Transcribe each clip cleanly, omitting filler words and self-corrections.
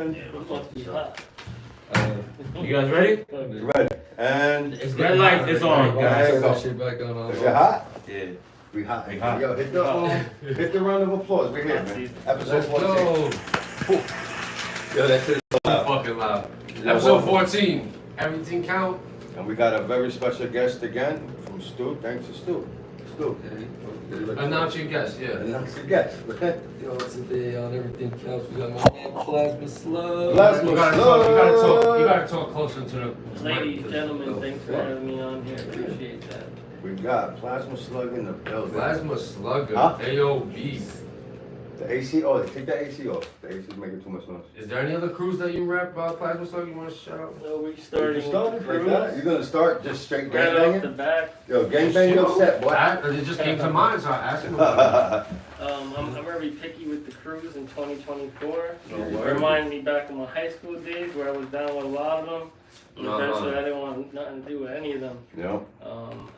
You guys ready? Ready. And It's red light. It's on. guys, Put go. that shit back on. Is it hot? Yeah. We hot. We hot. Yo, hit the round of applause. We're here, man. Episode Let's 14. go. Yo, that's it. Fucking loud. Episode 14. Everything count. And we got a very special guest again from Stu. Thanks to Stu. Stu. Announce your guest, yeah. Announce the guest. Yo, today on Everything Counts, we got my man Plasma Slug. Plasma You gotta talk closer to the Ladies, mic. gentlemen, thanks for having me on here. Appreciate that. We got Plasma Slug in the building. Plasma Slugger, Huh? AOB. The AC, oh, take the AC off. The AC's making too much noise. Is there any other crews that you rap Plasma Slug you want to shout out? So we You started started like that? You're gonna start just straight right off the gangbanging? back. Yo, gangbang your set, boy. It just came to mind, so I asked him. I'm gonna be picky with the crews in 2024. No It word. reminded me back in my high school days where I was down with a lot of them. And eventually I didn't want nothing to do with any of them. Yep.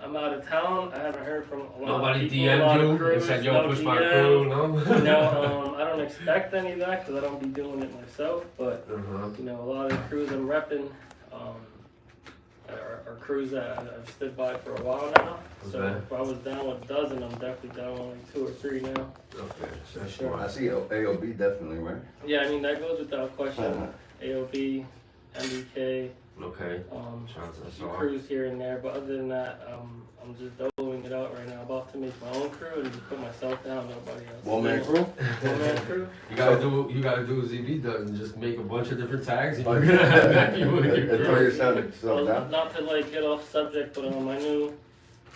I'm out of town. I haven't heard from a lot Nobody of people, a lot of DM'd you and crews, said, yo, no push my DM. crew, no? No, I don't expect any of that because I don't be doing it myself. But Uh-huh. you know, a lot of the crews I'm repping are crews that I've stood by for a while now. So Okay. if I was down with a dozen, I'm definitely down with like 2 or 3 now. Okay, so Sure. I see AOB definitely, right? Yeah, I mean that goes without question. Uh-huh. AOB, MBK, Okay. Shout out to a us few all. crews here and there. But other than that, I'm just doling it out right now. About to make my own crew and just put myself down. Nobody else. One man crew? One man crew. You gotta do what ZB does and just make a bunch of different tags and Oh, you're gonna have you with your Throw crew. yourself Well, down. not to like get off subject, but I knew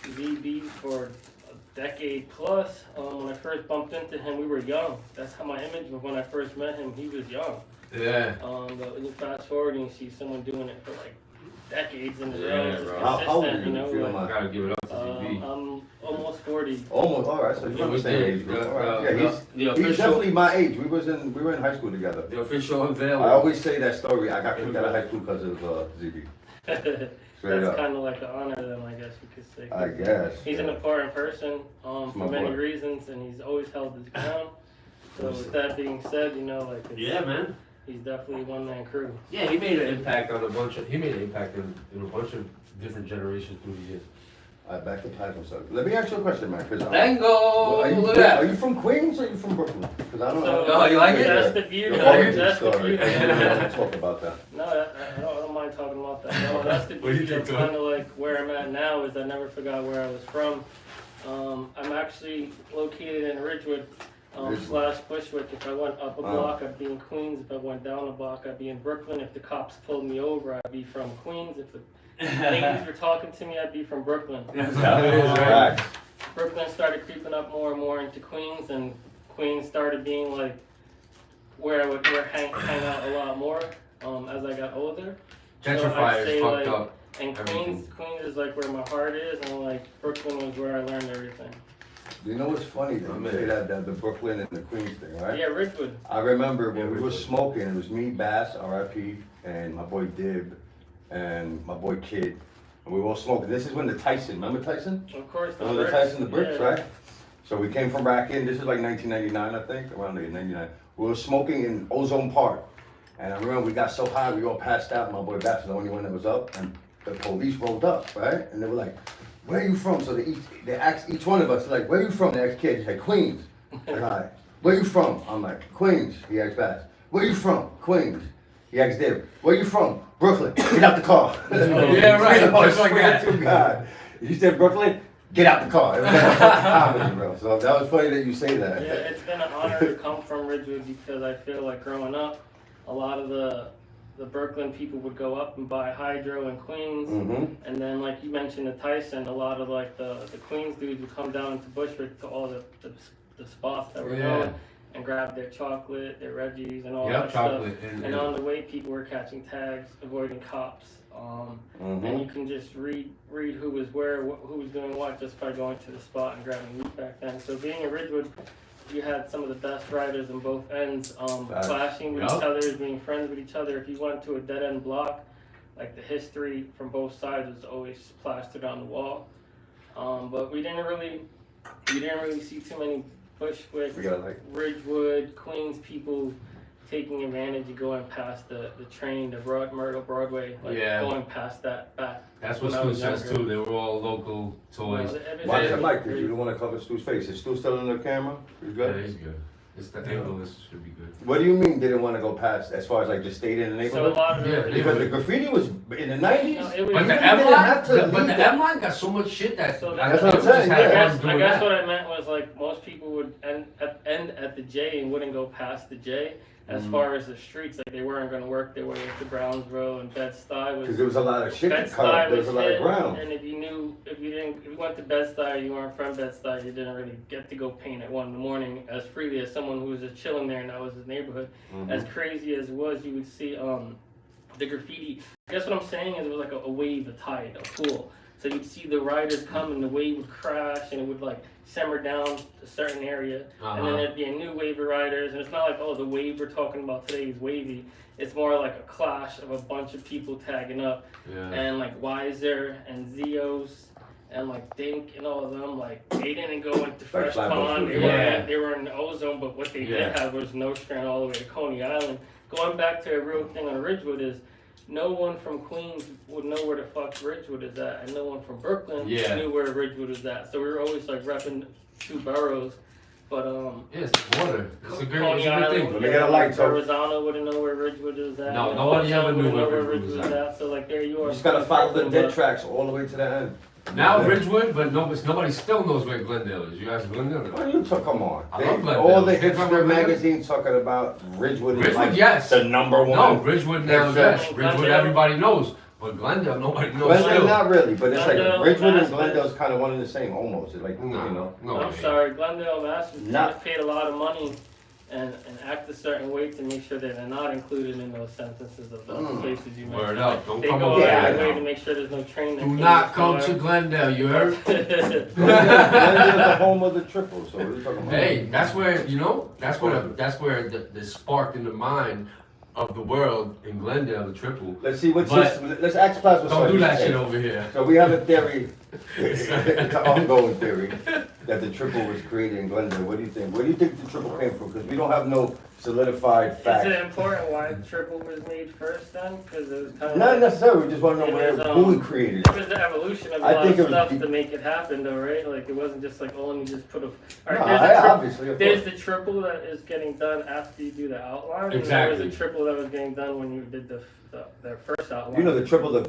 ZB for a decade plus. When I first bumped into him, we were young. That's how my image was when I first met him. He was young. Yeah. But when you fast forward and you see someone doing it for like decades in a Yeah, row, it's bro. How old are consistent, you? you know. If you don't Like, mind? Gotta give it up to ZB. I'm almost 40. Almost, alright, so you're Yeah, on the we same did. age group. Yeah, Alright. well, Yeah, the he's official, definitely my age. We were in high school together. the official unveil. I always say that story. I got kicked out of high school because of ZB. Straight That's up. kind of like an honor, then I guess you could say. I guess. He's an important person my for many boy. reasons, and he's always held his ground. So with that being said, you know, like Yeah, man. he's definitely a one-man crew. Yeah, he made an impact on a bunch of. He made an impact in a bunch of different generations through the years. Alright, back to Platinum Slug. Let me ask you a question, man. Cause Bingo! are you, Look at are that. you from Queens or are you from Brooklyn? Because I don't know. Oh, you like it? That's the view. The origin That's the story. view. I don't want to talk about that. No, I don't mind talking about that. No, that's the What do you beauty of think, kind of like where I'm at now is I never forgot where I was from. I'm actually located in Ridgewood / Bushwick. If I went up a block, I'd be in Queens. If I went down a block, I'd be in Brooklyn. If the cops pulled me over, I'd be from Queens. If the ladies were talking to me, I'd be from Brooklyn. That's how it is, right? Facts. Brooklyn started creeping up more and more into Queens, and Queens started being like where I would hang out a lot more as I got older. Gentrifiers say, fucked like, up. And Queens is like where my heart is, and like Brooklyn was where I learned everything. You know what's funny that you say that the Brooklyn and the Queens thing, right? Yeah, Ridgewood. I remember when we were smoking, it was me, Bass, R.I.P., and my boy Dib, and my boy Kid, and we were all smoking. This is when the Tyson, remember Tyson? Of course, the Remember the bricks. Tyson, the bricks, Yeah. right? So we came from Rackin. This is like 1999, I think, around there, 99. We were smoking in Ozone Park, and I remember we got so high, we all passed out. My boy Bass was the only one that was up, and the police rolled up, right? And they were like, "Where are you from?" So they asked each one of us, like, "Where are you from?" They asked Kid, he said, "Queens." Like, all right. "Where you from?" I'm like, "Queens." He asked Bass, "Where you from?" "Queens." He asked Dib, "Where you from?" "Brooklyn." "Get out the car." Yeah, right. Just like that. To God. You said Brooklyn? Get out the car. It was like a fucking comedy, bro. So that was funny that you say that. Yeah, it's been an honor to come from Ridgewood because I feel like growing up, a lot of the Brooklyn people would go up and buy hydro in Queens, and then like you mentioned the Tyson, a lot of like the Queens dudes would come down into Bushwick to all the spots that were known and grab their chocolate, their Reggies, and all that chocolate. stuff. And on the way, people were catching tags, avoiding cops. And you can just read who was where, who was doing what, just by going to the spot and grabbing meat back then. So being in Ridgewood, you had some of the best riders on both ends, clashing with each other, being friends with each other. If you went to a dead end block, like the history from both sides was always plastered on the wall. But we didn't really see too many Bushwick, Ridgewood, Queens people taking advantage of going past the train, the Myrtle Broadway, like Yeah. going past that back. That's what When I Stu was says younger. too. They were all local toys. Watch Yeah. the mic, cause you don't wanna cover Stu's face. Is Stu still in the camera? You Yeah, good? he's good. It's the angle. This should be good. What do you mean didn't wanna go past, as far as like just stayed in the So a neighborhood? lot of Yeah, it, Because the graffiti was in the nineties? No, it was- But the You M didn't have to line, but leave the that. M line got so much shit that So I that's what I'm just saying, had yeah. fun I doing guess that. what I meant was like most people would end at the J and wouldn't go past the J. As far as the streets, like they weren't going to work their way into Brownsville and Bed-Stuy Cause was. there was a lot of shit to cut Bed-Stuy up, there was a lot of hit, ground. and if you went to Bed-Stuy, you weren't from Bed-Stuy, you didn't really get to go paint at 1 a.m. as freely as someone who was just chilling there and that was his neighborhood. As crazy as it was, you would see the graffiti. I guess what I'm saying is it was like a wave, a tide, a pool. So you'd see the riders come and the wave would crash and it would like simmer down a certain area. And then there'd be a new wave of riders. And it's not like, oh, the wave we're talking about today is wavy. It's more like a clash of a bunch of people tagging up. Yeah. And like Weiser and Zeos and like Dink and all of them, like they didn't go into Fresh Flatbush Pond. Street. They were in the Ozone, but what they Yeah. did have was no strand all the way to Coney Island. Going back to a real thing on Ridgewood is no one from Queens would know where the fuck Ridgewood is at, and no one from Brooklyn Yeah. knew where Ridgewood was at. So we were always like repping two boroughs. But Yeah, it's water. It's a good Coney thing. Island, Let me get a light, so- Arizona wouldn't know where Ridgewood is at. No, You nobody Ozone ever knew wouldn't where know Ridgewood was at. So like there you are. You just gotta follow the Brooklyn, dead but- tracks all the way to the end. Now Yeah. Ridgewood, but nobody still knows where Glendale is. You guys Glendale? What are you talking, come on. I They- love Glendale. all the You talking about hipster Glendale? magazines talking about Ridgewood is Ridgewood, like yes. the number one. No, Ridgewood now, Yes, yes. Glendale. Ridgewood, everybody knows. But Glendale, nobody knows Glendale, still. not really, but it's like Glendale, Ridgewood and Mass- Glendale's kind of one and the same, almost. It's like, No, you know. no. I'm sorry, Glendale Masters Not- paid a lot of money and act a certain way to make sure that they're not included in those sentences of those places you mentioned. Word up. Don't They come go over out Yeah, of I their way know. to make sure there's no train that Do came not come to somewhere. Glendale, you heard? Glendale's the home of the triple, so what are you talking about? Hey, that's where, you know, that's where the spark in the mind of the world in Glendale, the triple. Let's see what's But- this. Let's ask Plasma. Don't do that shit over here. So we have a theory, it's an ongoing theory, that the triple was created in Glendale. What do you think? Where do you think the triple came from? Because we don't have no solidified Is it fact. important why triple was made first then? Because it was kind of Not necessarily, we just want to know It where, was, who created it it. was the evolution of a I lot think of it was stuff the- to make it happen though, right? Like it wasn't just like, oh, let me just put a... No, Alright, there's a obviously, of There's course. the triple that is getting done after you do the outline. Exactly. And there was a triple that was getting done when you did their first outline. You know, the triple, the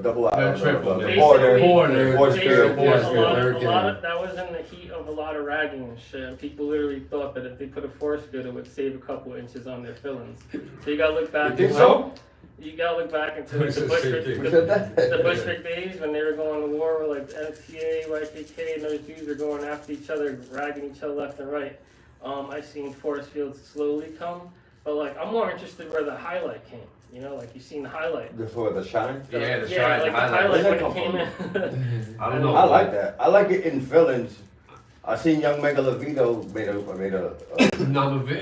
double out, The triple, the basically- border. Border. Force Basically, field, Force a field, lot, Hurricane. that was in the heat of a lot of ragging and shit. And people literally thought that if they put a force field, it would save a couple inches on their fillings. So you gotta look back. You think into- so? You gotta look back into like, It's the the same Bushwick, thing. Who said that? the Bushwick days when they were going to war with like NFTA, YKK, and those dudes were going after each other, ragging each other left and right. I've seen force fields slowly come, but like I'm more interested where the highlight came. You know, like you seen the highlight. For the shine? Yeah, the Yeah, shine, like the highlight. highlight Where'd when that it came come in. I don't know. I like that. I like it in fillings. I seen Young Megalovito made a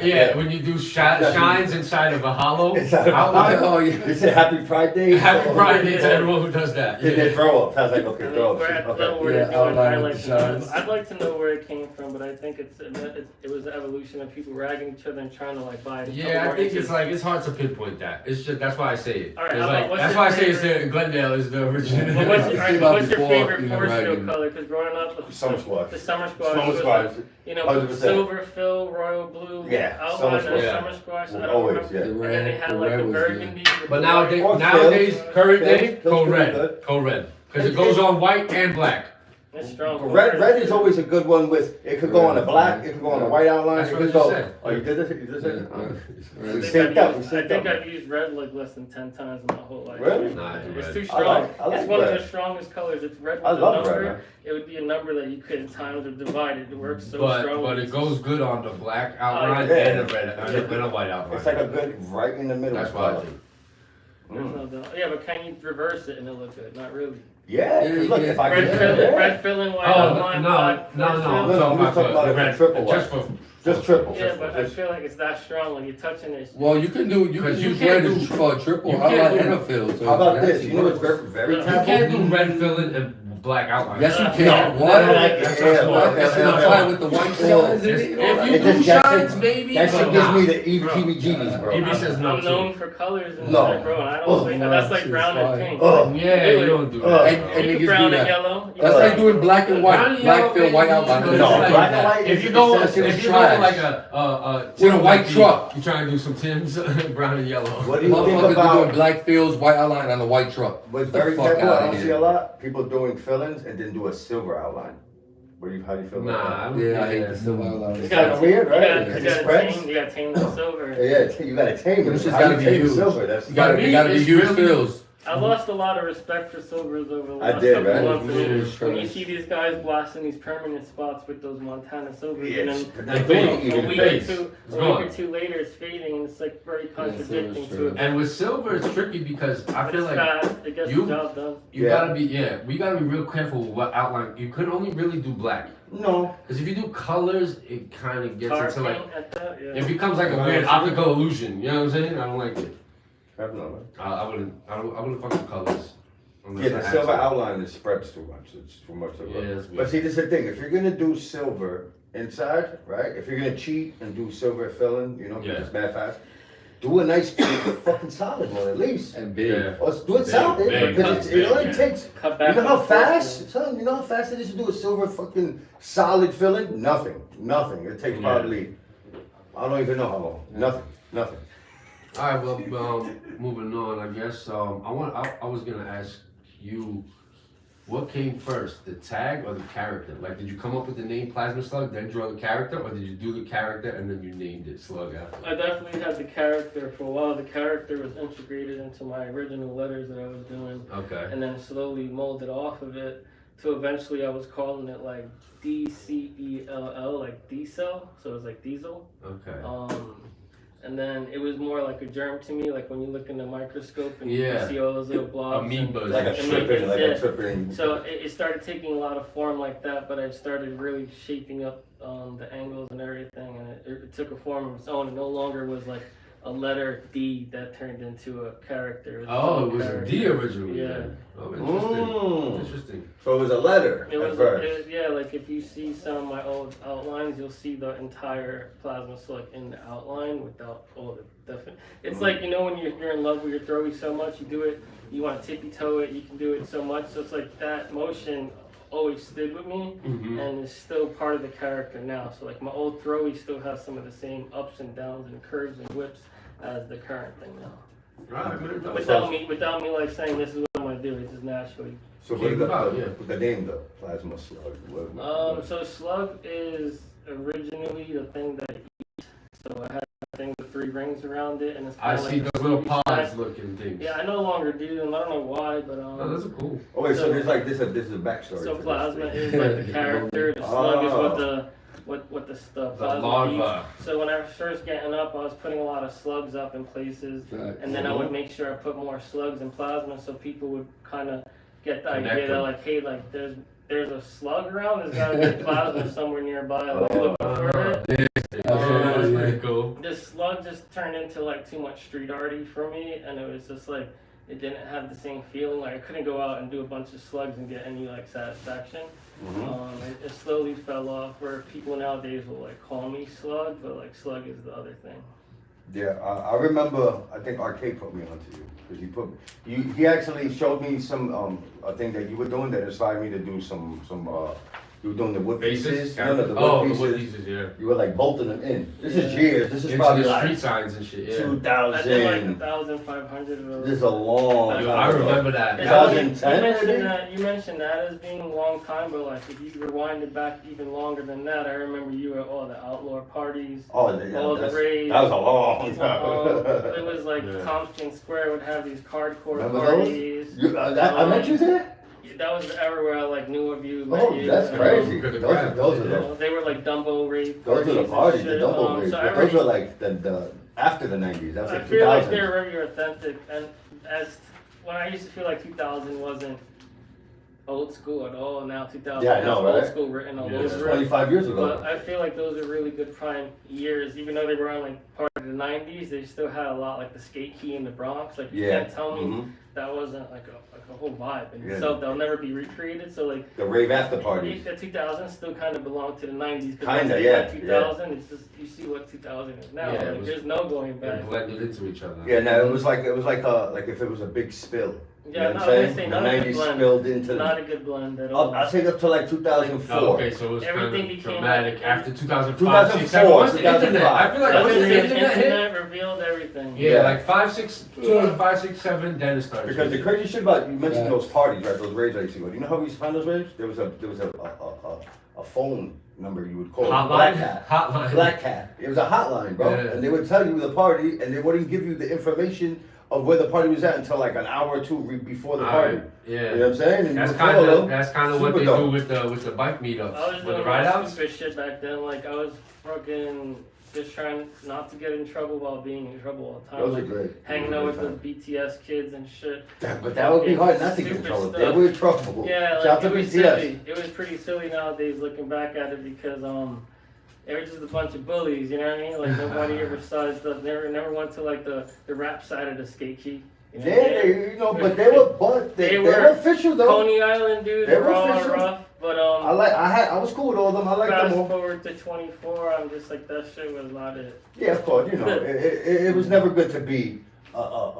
Yeah, when you do shines inside of a hollow Inside of a outline. hollow. They said Happy Pride Day. Happy Pride Day to everyone who does that. Did they Yeah. throw up? I was like, okay, I mean, throw we're at the up. level Okay. where Yeah, they're doing outline with highlights the and shines. I'd like to know where it came from, but I think it was the evolution of people ragging each other and trying to like buy it. Yeah, I think it's like it's hard to pinpoint that. It's just that's why I say it. All right, It's how like, about- what's that's your why I say it's favorite- the Glendale is the original. Well, what's your, all right, Came out what's your before, favorite you know, force field ragging. color? Because growing up, Summer squad. the summer squash Summer was squad. like, you know, 100%. silver fill, royal blue, Yeah, outline summer of squash. Yeah. summer squash. I don't Always, remember. yeah. And then they had the like red the was burgundy. But the nowadays, Or nowadays, Phil's. current day, Phil's go pretty red, good. go red, because it goes on white and black. It's strong. Red is always a good one with, it could go on a black, it could go on a white outline, That's it what I could just go. said. Oh, you did this? You did this? I We think synced up, we I synced think up. I've used red like less than 10 times in my whole life. Really? Nah, I do It's red. too I strong. like It's one red. of the strongest colors. It's red with I a love number. red, man. It would be a number that you couldn't times or divide. It works so But strong. it goes good on the black outline yeah. and a red and a white outline. It's like a good right in the middle. That's what I color. do. There's no doubt. Yeah, but can you reverse it and it look good? Not really. Yeah, Yeah, 'cause look, yeah. if I Red could, filling, yeah. red filling, white Oh outline, black. no! force I'm field. No, talking we're talking about the it for red, triple just white. for Just triple. Yeah, but I Just- feel like it's that strong. When you're touching it, Well, you can do, you can Because you use can't red do- as triple. you How can't about do- NFL? So How about that this? actually You know what's works. very You You taboo? can't do red filling and black outline. Yes, you No, can. what? That's not smart. That's not fine with the white shines in it. If you It do just- that shines, shit- maybe. That shit but gives nah. me the heebie-jeebies, bro. He says no I'm known too. for colors and No. shit, bro, and I don't Oh, think no, that's that like shit's brown and fire. pink. Oh. Yeah, you don't do Oh. that. And bro. You niggas can brown do and that. yellow. That's like doing black and Brown white. and Black yellow, fill, white baby. outline. No, It's No, like black that. and white. If you is- go, it's if you go trash. like a With a white truck. you trying to do some Tim's, brown and yellow. What do you think Motherfuckers be doing about? black fills, white outline on the white truck. What's The very fuck typical, I outta don't see here. a lot, people doing fillings and then do a silver outline. How do you feel Nah, about I don't Yeah, I hate yeah. the silver outline. It's kinda weird, right? You It gotta spreads. tame, you gotta tame the silver. that? Yeah, you gotta tame But it. it's just How do gotta you be tame the huge. silver? That's You gotta For me, be it's huge really- fills. I lost a lot of respect for silvers over the I last did, couple right? months. Yeah, And it's when you trash. see these guys blasting these permanent spots with those Montana silvers, Yeah, and it's- then they're They fading, fade. even a week fades. or two, It's a gone. week or two later, it's fading, and it's like very contradicting silver's to it. And with silver, it's tricky because I But feel it's like fast. It gets you- the job done. you Yeah. gotta be, we gotta be real careful with what outline. You could only really do black. No. Because if you do colors, it kind of gets Tar into like, paint at that, yeah. it becomes like a Right. weird optical illusion. You know what I'm saying? I don't like it. I don't know. I wouldn't fuck with colors. Unless Yeah, I the had silver to. outline is spreads too much. It's too much of Yeah, a. that's weird. But see, this is the thing. If you're gonna do silver inside, right? If you're gonna cheat and do silver filling, you know, 'cause Yeah. it's bad fast. Do a nice fucking solid one at least. And big. Yeah. Or do it Big, solid big, because it big, only yeah. takes. Cut You back know how on the fast, first son? You know how fast it is to do a silver fucking solid filling? Nothing. It takes Yeah. probably. I don't even know how long. Nothing. All right, well, moving on, I guess. I was gonna ask you, what came first, the tag or the character? Like, did you come up with the name Plasma Slug, then draw the character, or did you do the character and then you named it Slug after? I definitely had the character for a while. The character was integrated into my original letters that I was doing, Okay. and then slowly molded off of it to eventually I was calling it like DCELL, like D-cell, so it was like diesel. Okay. And then it was more like a germ to me, like when you look in the microscope and you Yeah. can see all those little blobs. and- Amoebas. Like a I mean, tripping, like yeah. a tripping. So it started taking a lot of form like that, but I started really shaping up the angles and everything, and it took a form of its own. It no longer was like a letter D that turned into a character. Oh, it was a character. D originally. Yeah. then. Oh, interesting. Mm. Interesting. So it was a letter It at was, first. yeah, like if you see some of my old outlines, you'll see the entire Plasma Slug in the outline without all the definite. It's like, you know, when you're in love with your throwy so much, you do it, you want to tippy toe it, you can do it so much. So it's like that motion always stood with me Mm-hmm. and is still part of the character now. So like my old throwy still has some of the same ups and downs and curves and whips as the current thing now. Right, man. Without me like saying this is what I'm gonna do, it's just naturally. So what is Yeah. the name though? Plasma Slug. So Slug is originally the thing that it eats. So I had a thing with 3 rings around it, and it's I kind of see like those a little Scooby pods snack. looking things. Yeah, I no longer do them. I don't know why, but Oh, those are cool. Oh wait, so So- there's like this is a backstory. So to Plasma this is like the character. The Slug is what the The plasma eats. larva. So when I was first getting up, I was putting a lot of slugs up in places, Right. and then I would make sure I put more slugs in plasma, so people would kind of get the Connect idea that them. like, hey, like there's a slug around. There's gotta be plasma somewhere nearby. Like, looking for it. That's pretty cool. This slug just turned into like too much street arty for me, and it was just like it didn't have the same feeling. Like I couldn't go out and do a bunch of slugs and get any like satisfaction. It slowly fell off. Where people nowadays will like call me Slug, but like Slug is the other thing. Yeah, I remember. I think Arcade put me onto you because he actually showed me some a thing that you were doing that inspired me to do some you were doing the wood pieces. No, the wood Oh, pieces. the wood pieces, yeah. You were like bolting them in. This is Yeah. years. This is Into probably the like street signs and shit, yeah. I did like 2000. 1,500 of those. This is a long time. Yo, I ago. remember that. It's only- 2010, you mentioned that as being a long time, but like if you rewind it back even longer than that, I remember you at all the outlaw parties. Oh, All the that raids. was a long time. It was like Yeah. Tompkins Square would have these hardcore Remember those? parties. I met you there? That was the era where I like knew of you. met Oh, you, that's and, crazy. Good to Those grab. are you the know, they were like Dumbo rave those are the and parties, the shit. double raves. So I But those already- are like the after the 90s. That was I like feel like 2000. they're very authentic, and as when I used to feel like 2000 wasn't old school at all, now 2000 Yeah, I has know, old right? school written all Yeah, over It's it. 25 years But ago. I feel like those are really good prime years, even though they were on like part of the '90s, they still had a lot like the skate key in the Bronx. Like you Yeah. can't tell me Mhm. that wasn't like a whole vibe in Yeah. itself. That'll never be recreated. So like The rave after parties. the 2000s still kind of belong to the '90s. But Kinda, once yeah, by 2000, it's just you see what 2000 is now. Yeah, it like was- there's no going They're back. blended into each other. Yeah, no, it was like if it was a big spill. You Yeah, know no, what I I'm was saying? gonna say The not a good 90s blend. spilled into Not a good blend at all. I'll take up to like 2004. Oh, okay, so it was kind Everything of became dramatic like- after 2005, 2004, 6, 7. Once the internet, I feel like I was once gonna the say the internet hit, internet revealed everything. yeah, like 5, 6, 2005, 6, 7, then it started. Because the crazy shit about you mentioned Yeah. those parties, right? Those raves I used to go. Do you know how we used to find those raves? There was a phone number you would call. Black Cat. Hotline. Black Cat. It was a hotline, bro. Yeah. And they would tell you the party, and they wouldn't give you the information of where the party was at until like an hour or two before the party. Alright, yeah. You know what I'm saying? And That's you would follow them. kind of what Super they dope. do with the bike meetups, I was with doing the ride that outs. stupid shit back then. Like I was fucking just trying not to get in trouble while being in trouble all the time. Those are Like, great. hanging Those out are with good the BTS kids and shit. times. But that would be hard not to get in Stupid trouble. They stuff. were in trouble. Yeah, Shout like out to it was BTS. silly. It was pretty silly nowadays looking back at it because they were just a bunch of bullies. You know what I mean? Like nobody ever saw stuff. Never went to like the rap side of the skate key. You know? Yeah, but they were official though. Coney Island dudes They were were all official. rough, but I was cool with all of them. I liked fast them all. forward to 24, I'm just like that shit was not it. Yeah, of course. You know, it was never good to be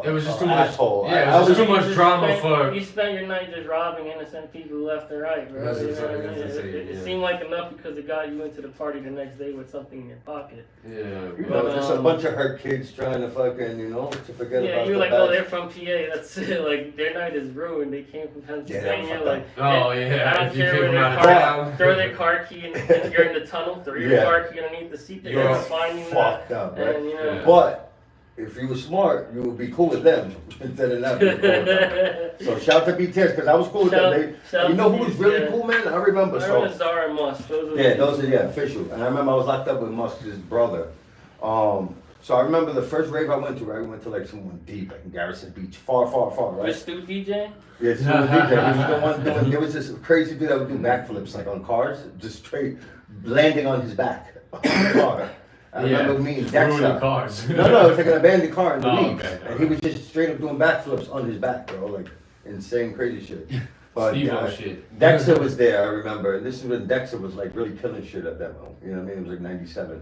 It was just an too much. asshole. Yeah, I it was was just too much drama for. You spent your night just robbing innocent people left and right, bro. That's You know exactly what I mean? what I'm saying, It yeah. seemed like enough because it got you into the party the next day with something in your pocket. Yeah. You know, But, just a bunch of hurt kids trying to fucking, to forget Yeah, about you're the like, bad oh, they're from PA. That's it. Like their night is ruined. They came from Pennsylvania. fucked Like, Oh I yeah. don't If you care came where from their out of car. town. Throw their car key and you're in the tunnel. Throw your Yeah. car key underneath the seat. They're You're gonna find you. fucked up, right? And you know. Yeah. But if you were smart, you would be cool with them instead of not being cool with them. So shout to BTS because I was cool with them. Shout You know to who was really BTS. cool, man? I remember. I remember Zara and Musk. Those were Yeah, the those are official. And I remember I was locked up with Musk's brother. So I remember the first rave I went to, right? We went to like someone deep, like in Garrison Beach, far, right? With Stu DJ? Yeah, so DJ. He was the one doing. There was this crazy dude that would do backflips like on cars, just straight landing on his back on the car. I remember me and Ruining Dexter. cars. No, it was like an abandoned car in the Oh, beach, okay. and he was just straight up doing backflips on his back, bro, like insane, crazy shit. But Steve-O shit. Dexter was there, I remember. This is when Dexter was like really killing shit at that moment. You know what I mean? It was like '97,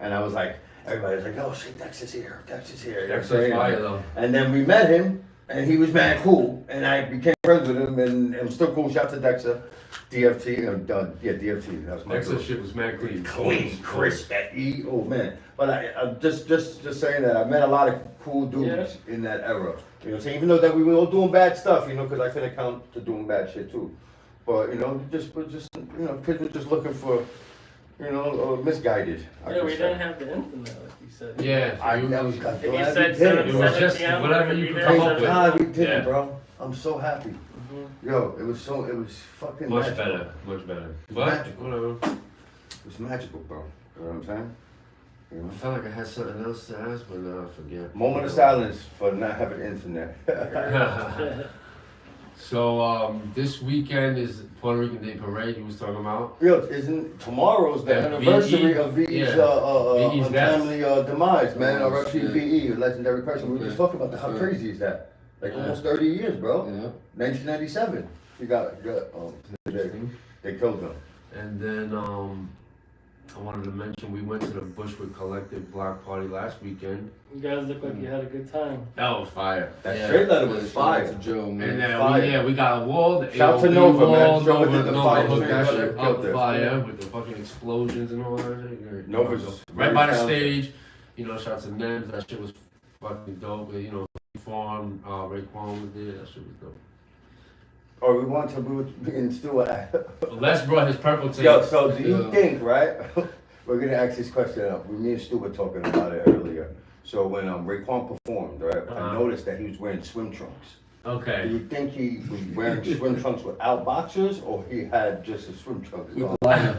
and I was like, everybody was like, "Oh shit, Dexter's here, Dexter's here." You know what I'm Dexter's saying? fire though. And then we met him, and he was mad cool, and I became friends with him, and I'm still cool. Shout out to Dexter, DFT, DFT. That was my Dexter group. shit was mad clean. Clean, crisp, oh man. But I'm just saying that I met a lot of cool dudes in that era. You know what I'm saying? Even though that we were all doing bad stuff, because I couldn't count to doing bad shit too. But kids were just looking for, misguided. I Yeah, could we say. didn't have the internet, like you said. Yeah. I you- was If glad you we said did. 7 It was just p.m., whatever we'd you be could there come at up Thank with. God we did Yeah. it, bro. I'm so happy. Mhm. Yo, it was fucking Much magical. better. Much better. But Magical. whatever. It was magical, bro. You know what I'm saying? You know? I felt like I had something else to ask, but now I forget. Moment of silence for not having internet. So this weekend is Puerto Rican Day Parade. You was talking about. Yo, isn't tomorrow's the Yeah, anniversary VE. of VE's Yeah. VE's death. untimely demise, man. Oh, R.I.P. shit. VE, a legendary person. We were just Okay. talking about that. How Sure. crazy is that? Like Yeah. almost 30 years, bro. Yeah. 1997. He got they killed him. And then I wanted to mention we went to the Bushwick Collective Block Party last weekend. You guys look like you had a good time. That was fire. That Yeah. straight letter was Shout out fire. to Joe, And man. then Fire. we got a wall. The Shout to AOB Nova, man. wall, Nova Nova, did the Nova fire. hooked that Nova shit killed up this. fire with the fucking explosions and all that shit. Nova's right by the talented. stage. Shout out to Nems. That shit was fucking dope. Fawn, Raekwon was there. That shit was dope. Or we want to move in Stewart. Les brought his purple tape. Yo, so do you Yeah. think, right? We're gonna ask this question up. Me and Stu were talking about it earlier. So when Raekwon performed, right, I Uh-huh. noticed that he was wearing swim trunks. Do Okay. you think he was wearing swim trunks without boxers, or he had just a swim trunks With on? the liner.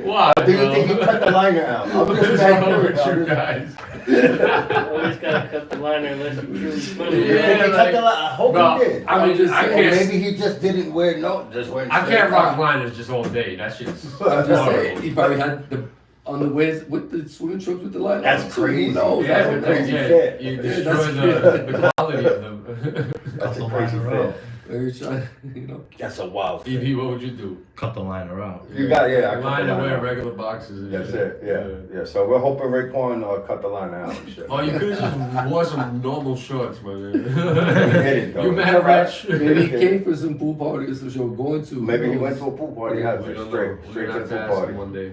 Why, Do you think he cut the liner out? I'm What's just wrong saying. with you guys? Always gotta cut the liner unless you truly swim. Do you Yeah, think he cut the like- line? I hope Bro, he did. I mean, just I Or can't. maybe he just didn't wear just wearing. I straight can't rock line. liners just all day. That shit's I'm just saying, horrible. he probably had the on the ways with the swimming trunks with the light. That's on. crazy. Who knows? Yeah, I don't know. crazy fit. You Yeah, destroy that's- the quality of them. That's a the crazy line fit. around. Very try, you know. That's a wild fit. ED, what would you do? Cut the liner out. You got, yeah, I cut Line the and line wear out. regular boxes. And That's shit. it, yeah. So we're hoping Raekwon cut the line out and shit. Oh, you could have just wore some normal shorts, my man. didn't, though. You mad rich? Maybe he came for some pool parties which you're going to. Maybe he Who went knows? to a pool party, yeah, We don't straight know. to We're the gonna pool have to ask party. him one day.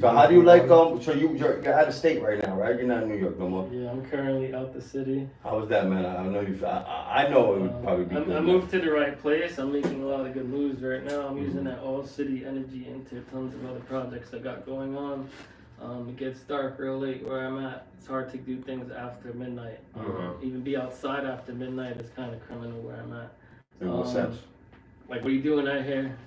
So how do you like, so you're out of state right now, right? You're not in New York no more. Yeah, I'm currently out the city. How was that, man? I know you, I know it would probably be good. I moved to the right place. I'm making a lot of good moves right now. I'm using that all city energy into tons of other projects I got going on. It gets dark real late where I'm at. It's hard to do things after midnight. Even be outside after midnight is kind of criminal where I'm at. In what sense? Like, what are you doing out here?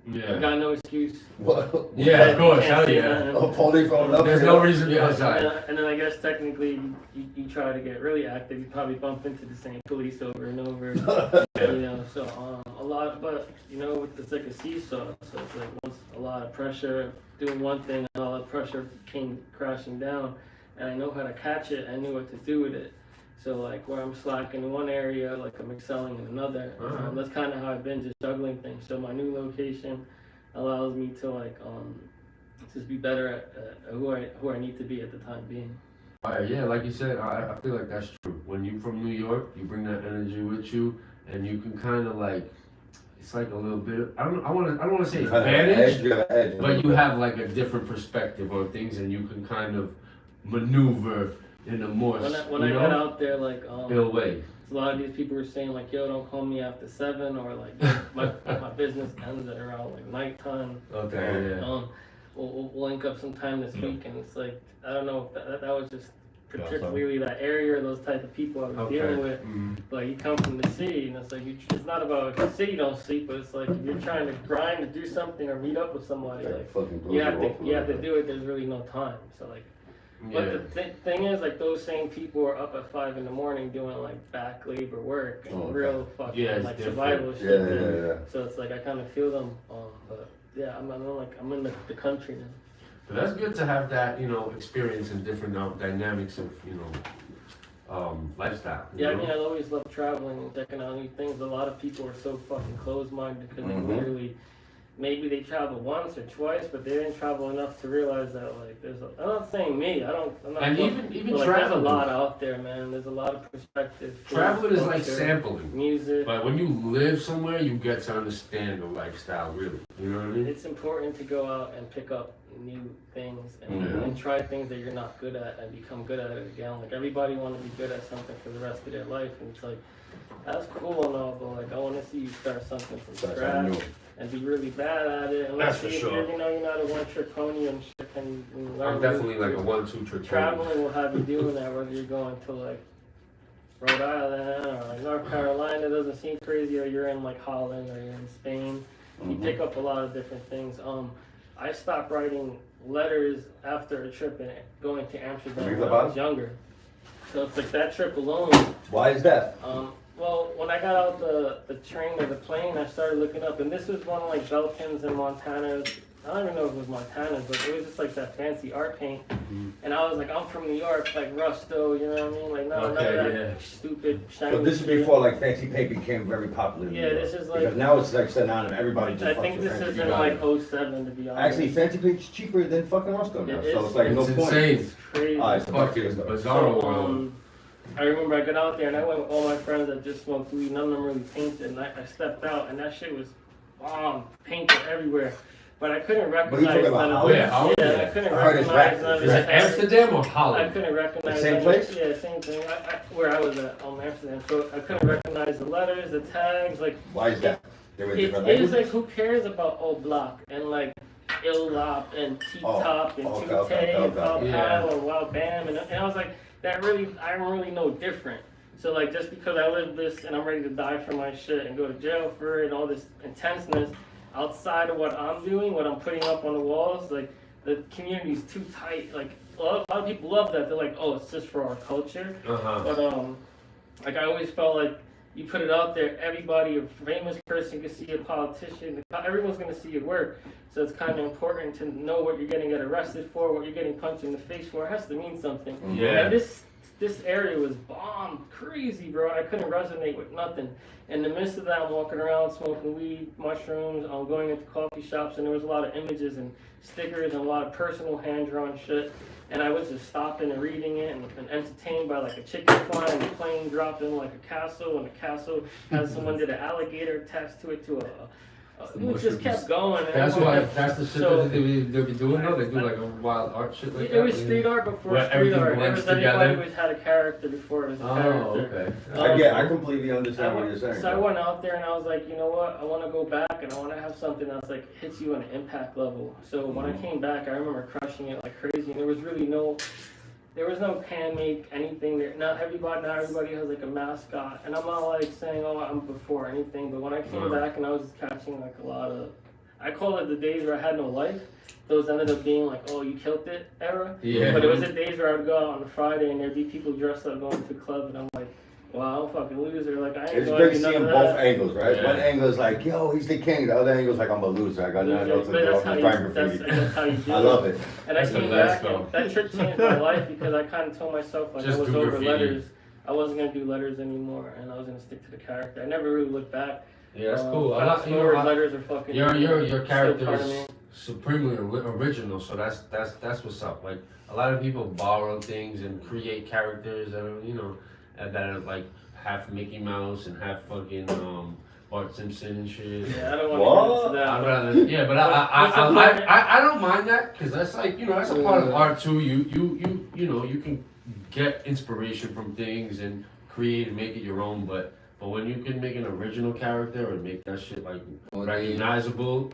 I Yeah. got no excuse. What? Yeah, of course. Can't Hell say yeah. nothing. A police rolled up There's here. no reason to be outside. And then I guess technically you try to get really active, you probably bump into the same police over and over. You know, so a lot, but you know, it's like a seesaw. So it's like once a lot of pressure doing one thing, a lot of pressure came crashing down, and I know how to catch it. I knew what to do with it. So like where I'm slacking in one area, like I'm excelling in another. That's kind of how I've been just juggling things. So my new location allows me to like just be better at who I need to be at the time being. Yeah, like you said, I feel like that's true. When you're from New York, you bring that energy with you, and you can kind of like, it's like a little bit. I don't want to say You have an advantage, edge, you have an edge. but you have like a different perspective on things, and you can kind of maneuver in a more When I got out there, like ill way. a lot of these people were saying like, yo, don't call me after 7, or like my business ends at around like nighttime. Okay, yeah. We'll link up sometime this week, and it's like I don't know if that was just particularly that area or those type of people I was dealing with. Like you come from the city, and it's like it's not about the city don't sleep, but it's like if you're trying to grind to do something or meet up with somebody, like you have to do it. There's really no time. So like. But the thing is, like, those same people are up at 5 in the morning doing, like, back labor work and real fucking, like, survival shit. Yeah. So it's like, I kind of feel them, but, yeah, I'm in the country now. But that's good to have that, experience and different dynamics of, lifestyle. Yeah, I mean, I always love traveling and checking out new things. A lot of people are so fucking closed-minded because they literally... Maybe they travel once or twice, but they didn't travel enough to realize that, like, I'm not saying me, I'm not. And even like, traveling. There's a lot out there, man. There's a lot of perspective. Traveling is like culture, sampling. music. But when you live somewhere, you get to understand the lifestyle, really. You know what I mean? It's important to go out and pick up new things and try things that you're not good at and become good at it again. Like, everybody wants to be good at something for the rest of their life, and it's like, that's cool and all, but like, I want to see you start something from scratch and be really bad at it. And That's let's see for sure. if you're not a one-trick pony and shit and learn. I'm definitely like a 1-2 trick. Traveling will have you doing that, whether you're going to like Rhode Island or like North Carolina. Doesn't seem crazy, or you're in like Holland or you're in Spain. You pick up a lot of different things. I stopped writing letters after a trip and going to Amsterdam when I was younger. So it's like that trip alone. Why is that? Well, when I got out the train or the plane, I started looking up, and this was one of like Belton's and Montana's. I don't even know if it was Montana's, but it was just like that fancy art paint. And I was like, I'm from New York, like Rusto, you know what I mean? Like, none of that stupid shiny So this is shit. before like fancy paint became very popular. Yeah, this is like. Because now it's like synonymous. Everybody just. I think this is in like 07, to be honest. Actually, fancy paint's cheaper than fucking Rusto now, It so is. it's like no It's point. insane. It's crazy. It's Fucking bizarre So, world. I remember I got out there and I went with all my friends that just smoked weed. None of them really painted, and I stepped out and that shit was bomb, painted everywhere. But I couldn't recognize talking about none of Holland? it. Holland? Yeah, I couldn't I heard it's recognize rap. none of Is it it. Amsterdam or I Holland? couldn't recognize The same none of place? it. Yeah, same thing. Where I was at, Amsterdam. So I couldn't recognize the letters, the tags. Like, Why is that? They were it different is languages? like, who cares about old block and like Illop and T-Top and okay, T-Tay and Pal Yeah. Pal or Wild Bam, and I was like, I'm really no different. So like, just because I live this and I'm ready to die for my shit and go to jail for it and all this intenseness outside of what I'm doing, what I'm putting up on the walls, like the community's too tight. Like a lot of people love that. They're like, oh, it's just for our culture. Uh-huh. But like I always felt like you put it out there, everybody, a famous person can see, a politician, everyone's gonna see your work. So it's kind of important to know what you're gonna get arrested for, what you're getting punched in the face for. It has to mean something. Yeah. And this area was bombed crazy, bro. I couldn't resonate with nothing. In the midst of that, I'm walking around smoking weed, mushrooms, I'm going into coffee shops, and there was a lot of images and stickers and a lot of personal hand-drawn shit. And I was just stopping and reading it and entertained by like a chicken flying, a plane dropping like a castle, and the castle has someone did an alligator attached to it it just kept going. That's why. That's the shit So- that they be doing though. They do like a wild art shit like that. It was street art before Where street everything art. It blends was anybody together. who's had a character before it was a Oh, character. okay. I completely understand what you're saying. So I went out there and I was like, you know what? I want to go back and I want to have something that's like hits you on an impact level. So when I came back, I remember crushing it like crazy, and there was handmade anything there. Not everybody has like a mascot, and I'm not like saying, oh, I'm before anything. But when I came back and I was just catching like a lot of, I call it the days where I had no life. Those ended up being like, oh, you killed it era. Yeah. But it was the days where I would go out on a Friday and there'd be people dressed up going to the club, and I'm like, wow, I'm a fucking loser. Like, I ain't It's going great to do none seeing of both that. angles, right? Yeah. One angle is like, yo, he's the king. The other angle is like, I'm a loser. I got nothing else to But do. that's I'm how you, trying that's, graffiti. that's how you do I love it. And I That's the came best, back, and that trip changed my life because I kind of told myself like Just I was do over graffiti. letters. I wasn't gonna do letters anymore, and I was gonna stick to the character. I never really looked back. Yeah, that's cool. Fast forward, letters are fucking. Your still character part of is me. supremely original, so that's what's up. Like a lot of people borrow things and create characters that are, that are like half Mickey Mouse and half fucking Bart Simpson and shit. Yeah, I don't want to get into that. I'd rather, yeah, but I don't mind that because that's like that's a part of art too. You can get inspiration from things and create and make it your own, but when you can make an original character and make that shit like recognizable,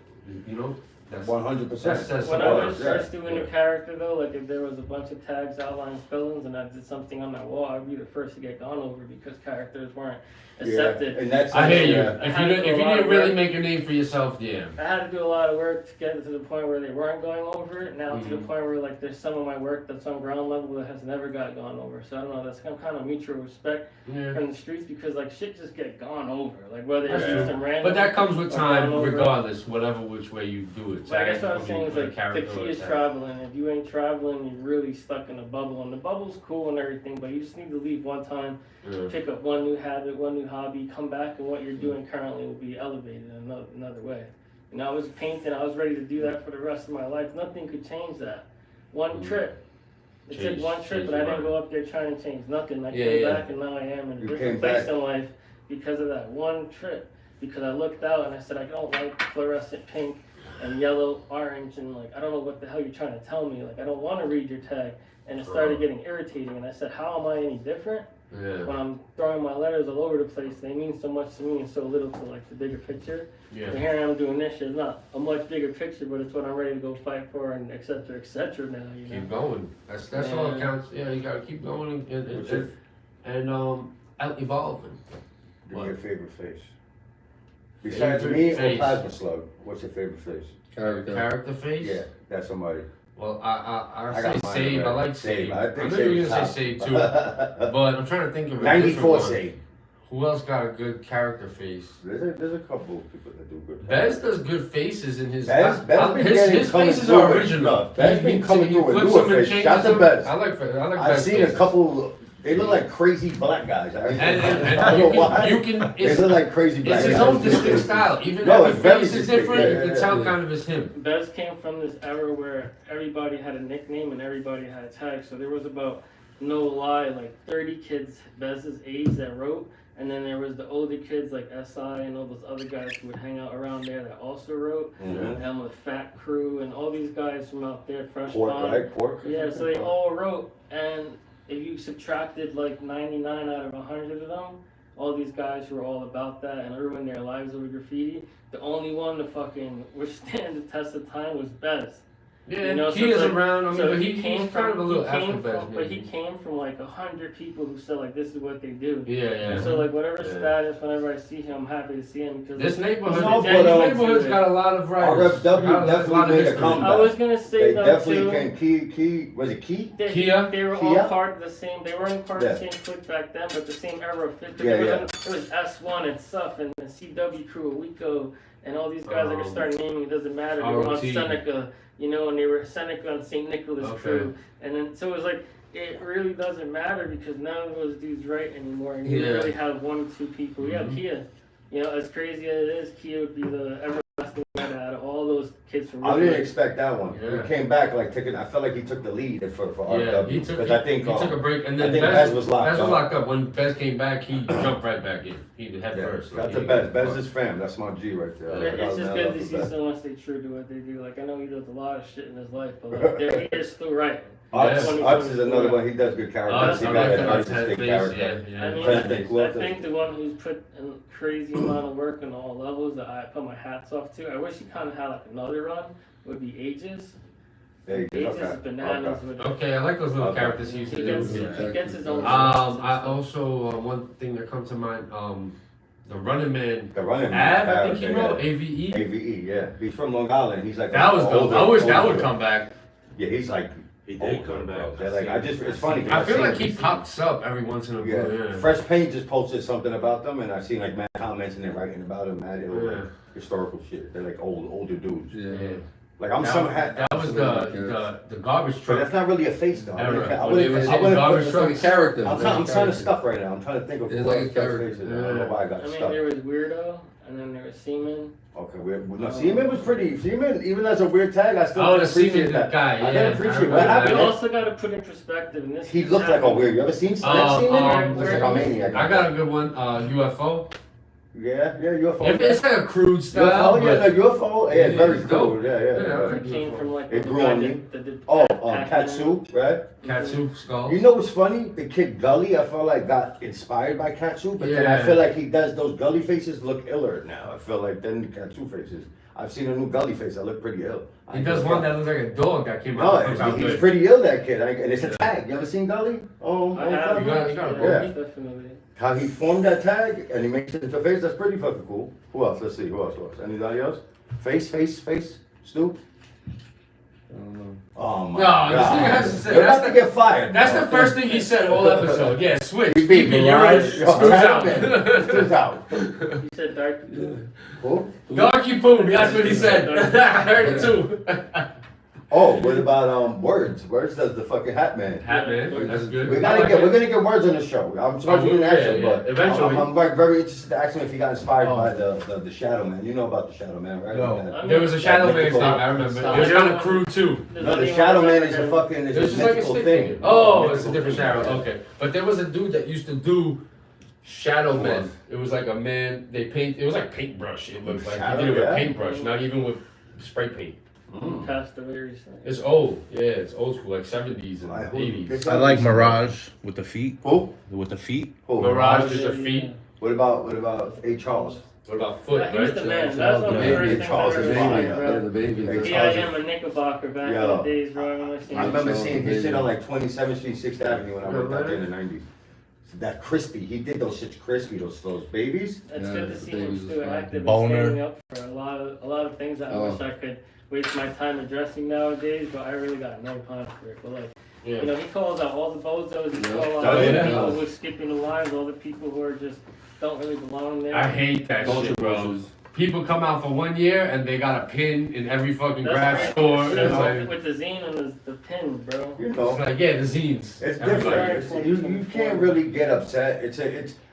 that's 100%. that's When I was Yeah. first doing a character though, like if there was a bunch of tags outlining felons and I did something on my wall, I'd be the first to get gone over because characters weren't accepted. And that's I hear you. yeah. If I you had to do if a you lot didn't of really work. make a name for yourself, yeah. I had to do a lot of work to get it to the point where they weren't going over it. Now to the Mhm. point where like there's some of my work that's on ground level that has never got gone over. So I don't know. That's some kind of mutual respect Yeah. from the streets because like shit just get gone over. Like whether it's Yeah. just some random. But that comes with or time, gone over. regardless, whatever which way you do it. But I guess what I'm Tag, saying is like the character key or is tag. traveling. If you ain't traveling, you're really stuck in a bubble. And the bubble's cool and everything, but you just need to leave one time, Yeah. pick up one new habit, one new hobby, come back, and what you're doing currently will be elevated in another way. I was painting. I was ready to do that for the rest of my life. Nothing could change that. One trip. It Change- took one trip, change but I your didn't mind. go up there trying to change nothing. I Yeah, came yeah. back, and now I am in a You different came place back. in life because of that one trip. Because I looked out and I said, I don't like fluorescent pink and yellow, orange, and like, I don't know what the hell you're trying to tell me. Like, I don't want to read your tag. And it started getting irritating. And I said, how am I any different? Yeah. When I'm throwing my letters all over the place, they mean so much to me and so little to like the bigger picture. And Yeah. here I am doing this shit. It's not a much bigger picture, but it's what I'm ready to go fight for and et cetera now, you know. Keep going. That's all that Yeah. counts. Yeah, you gotta keep going What's your- and out evolving. Give me What? your favorite face. Besides Favorite me or face. Plasma Slug, what's your favorite face? Character. Character face. Yeah, that's somebody. Well, I I say got mine save. I already. like save. I I think knew Save you were is gonna top. say save too, but I'm trying to think of a 94 different one. Save. Who else got a good character face? There's a couple of people that do good. Bez does good faces in his. Bez been getting his coming faces through are with original. stuff. Bez been coming He through with flips newer them and faces. changes Shout to them. Bez. I like I've Bez seen faces. a couple. They look like crazy black guys. I And don't know why. you can. They It's, look like crazy black it's guys. his own distinct style. Even No, if it's his very face is distinct. different, Yeah, you can yeah, tell yeah. kind of it's him. Bez came from this era where everybody had a nickname and everybody had a tag. So there was about, no lie, like 30 kids Bez's age that wrote. And then there was the older kids like SI and all those other guys who would hang out around there that also wrote. Mhm. And with Fat Crew and all these guys from out there, Fresh Pork, Pond. right? Pork. Yeah, so they all wrote. And if you subtracted like 99 out of 100 of them, all these guys who were all about that and ruined their lives over graffiti, the only one to fucking withstand the test of time was Bez. Yeah, You know, so Kia's it's like- around. I mean, So but he came he's kind of a little he came after best, from, but he maybe. came from like 100 people who said like this is what they do. Yeah, yeah. And so like whatever Yeah. status, whenever I see him, I'm happy to see him because This neighborhood, No, this but, neighborhood's got a lot of writers. RFW Got a lot of definitely made a history. comeback. I was gonna say They though definitely too. Key, was it Key? Kia? They were Kia? all part of the same. They weren't part of Yeah. the same clique back then, but the same era of fit. Yeah, yeah. It was S1 and Suff and the CW crew, Wico, and all these guys I can start naming. It doesn't matter. They were on ROT. Seneca, you know, and they were Seneca and St. Nicholas Okay. crew, and then so it was like. It really doesn't matter because none of those dudes write anymore, and you Yeah. really have 1 or 2 people. Yeah, Mhm. Kia. You know, as crazy as it is, Kia would be the everlasting one out of all those kids from. I didn't Ridgewood. expect that one. Yeah. He came back like taking. I felt like he took the lead for Yeah, RW he took, because I think he took a break, and I then think Bez Bez was locked Bez was up. locked up. When Bez came back, he jumped right back in. He head yeah, first. that's Like, the he- best. Bez is fam. That's my G right there. Yeah, It's just I good love to the see Bez. someone stay true to what they do. Like I know he does a lot of shit in his life, but like they're still writing. Arts, Yeah. Arts is another one. He does good characters. He I got like that the artistic artistic character. yeah, I yeah. mean, Fantastic. Who I else is- think the one who's put in crazy amount of work on all levels that I put my hats off to. I wish he kind of had like another run. Would be Ages. There you go. Ages Okay. is bananas Okay. with it. Okay, I like those little Okay. characters he used to He do. gets, Yeah. he gets his own. I also one thing that comes to mind, the Running Man. The running man Av, I think he character, wrote yeah. AVE. AVE, yeah. He's from Long Island. He's like That was dope. older- I wish that older- would come back. Yeah, he's like He older, did come bro. back. Yeah, like I just, it's funny. 'cause I I've feel seen like he him. pops up every once in a Yeah. blue. Yeah. Fresh Paint just posted something about them, and I seen like mad comments and they're writing about him, mad Yeah. historical shit. They're like older dudes. Yeah. Yeah. Like I'm some hat. That was the garbage But truck. that's not really a face though. Era. I When they wouldn't- was I in wouldn't garbage put- truck. It's like a character. I'm It's like a kind of character. stuck right now. I'm trying to think of It's who like a else character. faces. I don't know why I got I mean, stuck. there was Weirdo, and then there was Seaman. Okay, no, Seaman was pretty. Seaman, even as a weird tag, I still Oh, can the appreciate Seaman that. guy. I Yeah. can appreciate remember what that. happened. You also got to put in perspective, and this. He looked like a weird. You ever seen that Seaman? Looks like a maniac. I got a good one. UFO. Yeah, UFO. If it's like a crude style. UFO, yeah, but- no, UFO, yeah, Yeah, very it's cool. dope. Yeah. Yeah. It came from like It the grew guy on me. that did Oh, Pac-Man. Katsu, right? Katsu skull. You know what's funny? The kid Gully, I felt like got inspired by Katsu, but then I Yeah. feel like he does those Gully faces look iller now. I feel like then the Katsu faces. I've seen a new Gully face. I look pretty ill. He does one that looks like a dog that came out. comes No, out he's good. pretty ill, that kid. And it's a tag. You ever seen Gully? Oh, I have. You got a Yeah. Definitely. How he formed that tag and he makes it into a face, that's pretty fucking cool. Who else? Let's see. Who else? Anybody else? Face? Stu? I don't know. Oh my No, god. this nigga has to say, You're that's about to the- get fired. That's bro. the first thing he said all episode. Yeah, switch. We beat Keep it. You're in. Mirage. Screws out. Screws out. You said Dark. Yeah. Who? Darky Boom. That's what he said. I heard it too. Oh, what about Words? Words does the fucking Hat Man. Hat man. That's good. We're I like gonna it. get Words on the show. I'm surprised you didn't ask him, Yeah, but eventually. I'm like very interested to ask him if he got inspired Oh. by the Shadow Man. You know about the Shadow Man, right? No. That- There was a Shadow that Man mythical- thing, I remember. Stop. It was kind of crude too. No, the Shadow Man is a fucking It was just like a mythical stick thing. figure. Oh, it's a Mythical different thing. Shadow. Okay. But there was a dude that used to do Shadow Man. It was like a man, it was like paintbrush. It looked like Shadow, he did it with yeah. paintbrush, not even with spray paint. Mm. Passed away recently. It's old. Yeah, it's old school, like 70s and Like, who- 80s. I like Mirage with the feet. Who? With the feet. Who? Mirage is your feet. What about A. Charles? What about foot, Yeah, he was right? the man. Charles That's one of the the first baby. things Charles I is ever fine. seen, Yeah, bro. the baby. Hey, That's Yeah, Charles him and Knickerbocker back in Yo. the days, bro. I remember seeing I remember Charles seeing his baby. shit on like 27th Street, 6th Avenue when I worked out there in the 90s. That crispy, he did those shits crispy, those babies. It's Yeah, good to the see him babies still was fine. active and Boner. standing up for a lot of things that I Oh. wish I could waste my time addressing nowadays, but I really got no time for it. But like, you Yeah. know, he calls out all the bozos, he Yeah. calls out Oh, all the yeah. people who are skipping the lines, all the people who are just don't really belong there. I hate that Culture shit, bro. vultures. People come out for 1 year and they got a pin in every fucking That's grab right. store. You It's know, like, with the zine and the pin, bro. You know, it's like, yeah, the zines. it's Everybody. different. You can't really get upset. It's.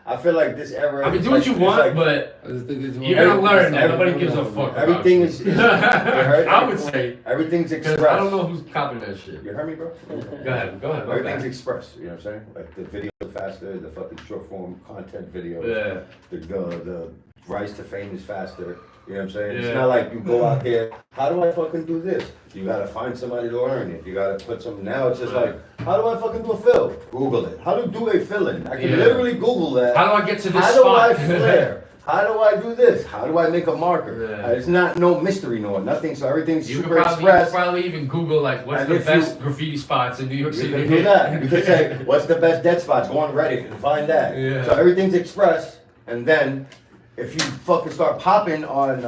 I feel like this era. I mean, is do what like- you it's want, like- but I just think it's you're gonna learn that nobody gives a fuck. about Everything you. is- you heard I it? would say, everything's because expressed. I don't know who's copying that shit. You heard me, bro? Go ahead, go ahead. Everything's Okay. expressed. You know what I'm saying? Like the videos are faster, the fucking short form content videos. Yeah. The rise to fame is faster. You know what I'm saying? It's Yeah. not like you go out there, how do I fucking do this? You gotta find somebody to learn it. You gotta put some, now it's just like, how do I fucking do a fill? Google it. How to do a fill-in? I can Yeah. literally Google that. How do I get to this How do I spot? flare? How do I do this? How do I make a marker? Yeah. It's not no mystery, nothing. So everything's You could super probably, express. even Google like what's And the if best graffiti spots in New York You City. can do that. You can say, what's the best dead spots? Go on Reddit and find that. Yeah. So everything's expressed, and then if you fucking start popping on,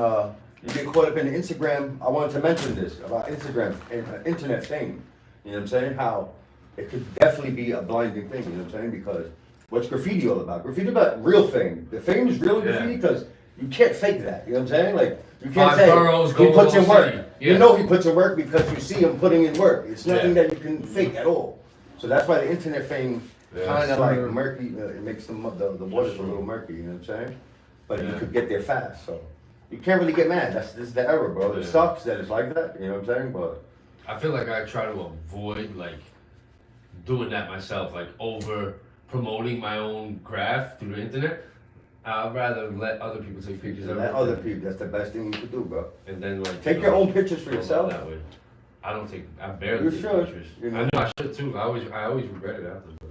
you get caught up in Instagram. I wanted to mention this about Instagram and internet fame. You know what I'm saying? How it could definitely be a blinding thing. You know what I'm saying? Because what's graffiti all about? Graffiti about real fame. The fame is real in Yeah. graffiti because you can't fake that. You know what I'm saying? Like you can't 5 say boroughs he go puts in all work. city. You Yeah. know he puts in work because you see him putting in work. It's nothing Yeah. that you can fake at all. So that's why the internet fame Yeah, kind of sure. like murky. It makes the waters a little murky. You know what I'm saying? But you Yeah. could get there fast. So you can't really get mad. This is the error, bro. It Yeah. sucks that it's like that. You know what I'm saying? But I feel like I try to avoid like doing that myself, like over promoting my own graph through the internet. I'd rather let other people take pictures of let it. other people. That's the best thing you could do, bro. And then like Take your own pictures for go about yourself. that way. I don't take. I barely You take should, pictures. you know. I know I should too. I always regret it after, but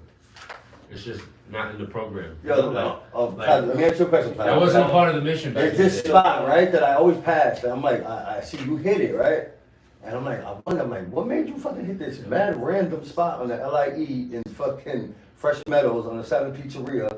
it's just not in the program. Yo, Like- Clyde, let me ask you a question, Clyde. That wasn't a part of the mission. Back There's in the this day. spot, right, that I always pass, and I'm like, I see you hit it, right? And I'm like, what made you fucking hit this mad random spot on the LIE in fucking Fresh Meadows on the side of the pizzeria?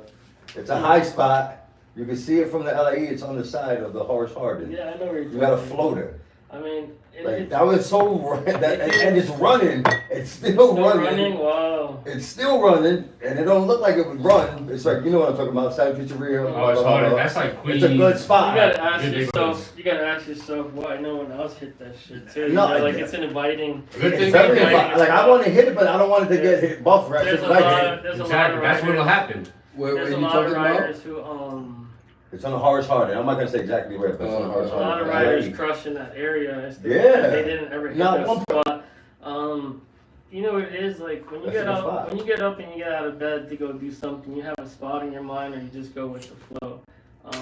It's a high spot. You can see it from the LIE. It's on the side of the Horace Hardin. Yeah, I know where you're You got a talking. floater. I mean, Like that was so and it's running. It's still still running. running. Wow. It's still running, and it don't look like it would run. It's like you know what I'm talking about, side pizzeria. Oh, it's hard. That's like It's Queens. a good You spot. gotta ask Good yourself. neighborhoods. You gotta ask yourself why no one else hit that shit too. You No, know, like I- it's an inviting. Good It's thing very that- invi- like I want to hit it, but I don't want it to get hit buff right. There's Just a like lot. it. There's a lot Exactly. of That's what'll riders. happen. Where There's you a lot of talking about? riders who It's on the Horace Hardin. I'm not gonna say exactly where, but it's on the Horace a lot of Hardin. riders crushing that area. It's the- Yeah. They didn't ever hit Not that one- spot. You know what it is like when you That's get a good up. spot. When you get up and you get out of bed to go do something, you have a spot in your mind, or you just go with the flow.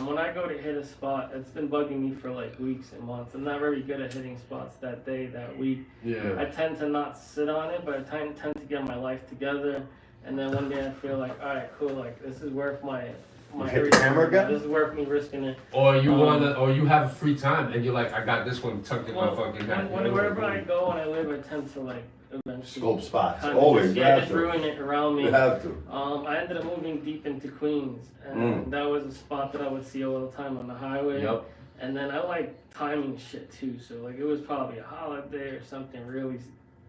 When I go to hit a spot, it's been bugging me for like weeks and months. I'm not very good at hitting spots that day, that week. Yeah. I tend to not sit on it, but I tend to get my life together. And then one day I feel like, all right, cool, like this is worth my You hit the camera again? This is worth me risking it. Or you or you have free time and you're like, I got this one tucked in my fucking hat. Wherever I go and I live, I tend to like eventually Scope spots. kind of Always. just, You yeah, have just to. ruin it around me. You have to. I ended up moving deep into Queens, and that was a spot that I would see all the time on the highway. Yep. And then I like timing shit too, so like it was probably a holiday or something really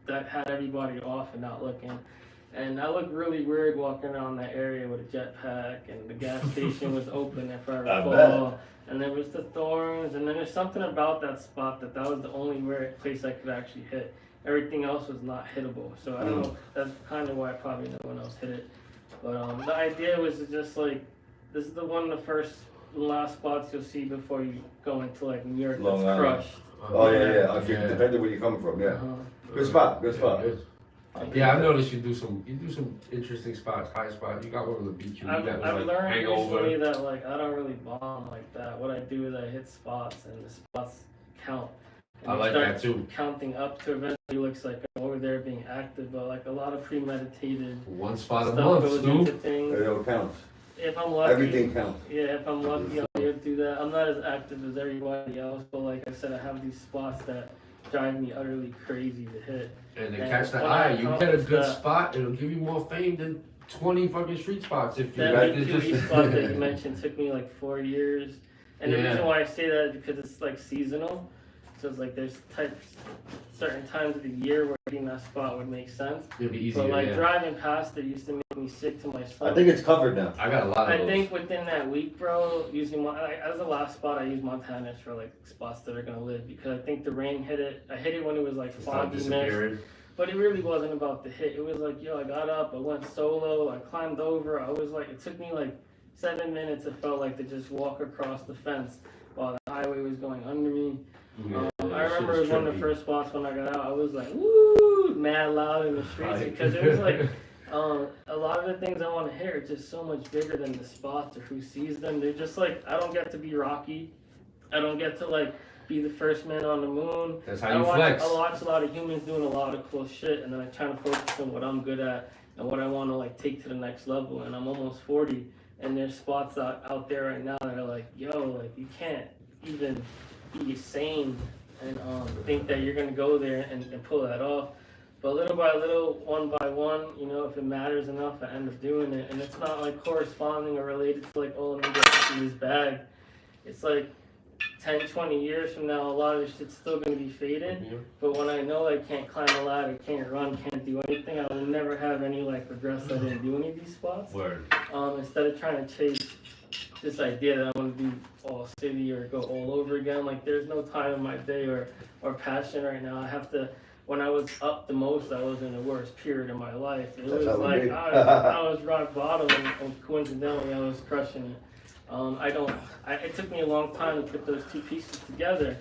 that had everybody off and not looking. And I looked really weird walking around that area with a jetpack, and the gas station was open, if I I recall. And there was the thorns, and then there's something about that spot that was the only place I could actually hit. Everything else was not hittable, so I don't know. That's kind of why probably no one else hit it. But the idea was to just like, this is the one of the first and last spots you'll see before you go into like New York Long that's Island. crushed. Oh yeah. If you, Yeah. depending where you're coming from, yeah. Uh-huh. Good spot. Good spot. Yeah, I've noticed you do some interesting spots, high spots. You got one on the beach. You I've got learned hangover. recently that like I don't really bomb like that. What I do is I hit spots and the spots count. And I you like start that too. Counting up to eventually looks like I'm over there being active, but like a lot of premeditated One spot a stuff month, goes into dude. things. It all counts. If I'm lucky, Everything counts. yeah, if I'm lucky, I'll be able to do that. I'm not as active as everybody else, but like I said, I have these spots that drive me utterly crazy to hit. And then And catch the when I eye. You get a accomplish good that- spot, it'll give you more fame than 20 fucking street spots if you That got big this. 2 spot that you mentioned took me like 4 years. And the Yeah. reason why I say that is because it's like seasonal. So it's like there's certain times of the year where hitting that spot would make sense. It'll be easier. But like Yeah. driving past it used to make me sick to my I stomach. think it's covered now. I got a lot of I those. think within that week, bro, using as the last spot, I use Montanas for like spots that are gonna live because I think the rain hit it. I hit it when it was like It started foggy mist, disappearing. but it really wasn't about the hit. It was like, yo, I got up, I went solo, I climbed over. I was like, it took me like 7 minutes. It felt like to just walk across the fence while the highway was going under me. Yeah, I that remember it shit was is one of the trippy. first spots when I got out. I was like, woo, mad loud in the streets Right. because it was like. A lot of the things I want to hit are just so much bigger than the spots or who sees them. They're just like, I don't get to be Rocky. I don't get to like be the first man on the moon. That's how you flex. I watch a lot of humans doing a lot of cool shit, and then I try to focus on what I'm good at and what I want to like take to the next level. And I'm almost 40, And there's spots out there right now that are like, yo, like you can't even be sane and think that you're gonna go there and pull that off. But little by little, one by one, you know, if it matters enough, I end up doing it. And it's not like corresponding or related to like, oh, let me get this bag. It's like 10, 20 years from now, a lot of this shit's still going to be faded. But when I know I can't climb a ladder, can't run, can't do anything, I will never have any like regrets that I didn't do any of these spots. Word. Instead of trying to chase this idea that I want to do all city or go all over again, like there's no time in my day or passion right now. I have to. When I was up the most, I was in the worst period of my life. It was like I was rock bottom, and coincidentally, I was crushing it. It took me a long time to put those two pieces together,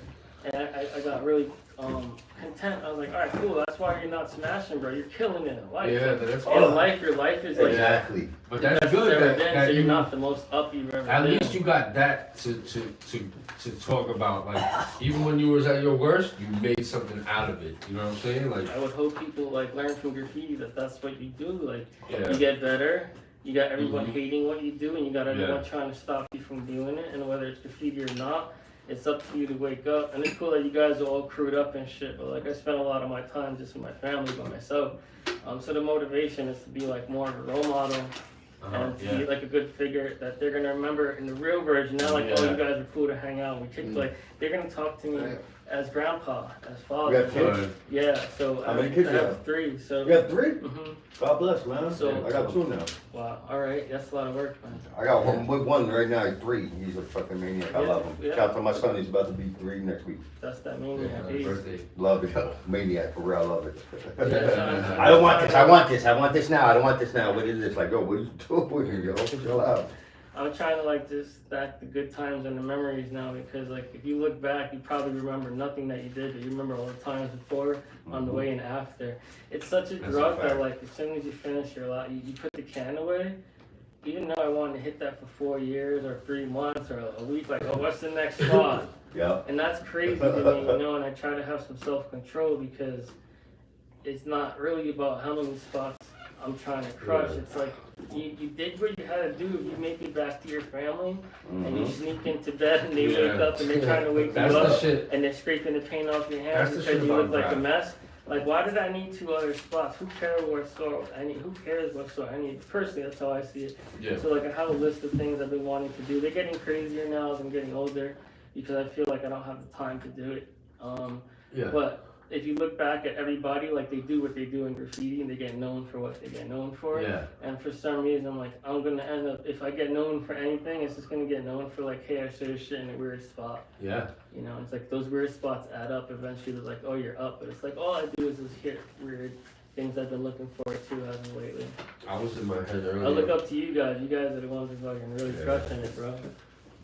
and I got really content. I was like, all right, cool. That's why you're not smashing, bro. You're killing it in life. Yeah, that's in life. Your life is like exactly. But that's good. So you're not the most up you've ever been. At least you got that to talk about. Like even when you was at your worst, you made something out of it. You know what I'm saying? Like I would hope people like learn from graffiti that's what you do. Like yeah. you get better. You got everyone hating what you do, and you got everyone trying to stop you from doing it. And whether it's graffiti or not, it's up to you to wake up. And it's cool that you guys are all crewed up and shit. But like I spent a lot of my time just with my family, by myself. So the motivation is to be like more of a role model. And to be like a good figure that they're gonna remember in the real version. Not like, oh, you guys are cool to hang out. We kicked like they're gonna talk to me as grandpa, as father. You have kids? Yeah. So how many kids I you have 3. So you have 3? Mm-hmm. God bless, man. So I got 2 now. Wow. All right. That's a lot of work, man. I got one right now. 3. He's a fucking maniac. I love him. Yeah. Shout out to my son. He's about to be 3 next week. That's that maniac. Happy birthday. Love it. Maniac for real. I love it. Yeah. I don't want this. I want this. I want this now. I don't want this now. What is this? Like, yo, what are you doing? Yo, chill out. I'm trying to like just stack the good times and the memories now because like if you look back, you probably remember nothing that you did, but you remember all the times before, on the way and after. It's such a drug that like as soon as you finish your life, you put the can away. Even though I wanted to hit that for 4 years or 3 months or a week, like, oh, what's the next spot? Yeah. And that's crazy to me, you know. And I try to have some self-control because it's not really about how many spots I'm trying to crush. It's like you did what you had to do. You make it back to your family, and you sneak into bed, and they wake up, and they're trying to wake you up, and they're scraping the paint off your hands because you look like a mess. Like, why did I need 2 other spots? Who cares what store I need? Who cares what store I need? Personally, that's how I see it. Yeah. So, like, I have a list of things I've been wanting to do. They're getting crazier now as I'm getting older because I feel like I don't have the time to do it. But if you look back at everybody, like they do what they do in graffiti and they get known for what they get known for. Yeah. And for some reason, I'm like, I'm going to end up, if I get known for anything, it's just going to get known for like, hey, I showed shit in a weird spot. Yeah. You know, it's like those weird spots add up. Eventually, they're like, oh, you're up. But it's like, all I do is just hit weird things I've been looking forward to as of lately. I was in my head earlier. I look up to you guys. You guys are the ones who fucking really crushing it, bro.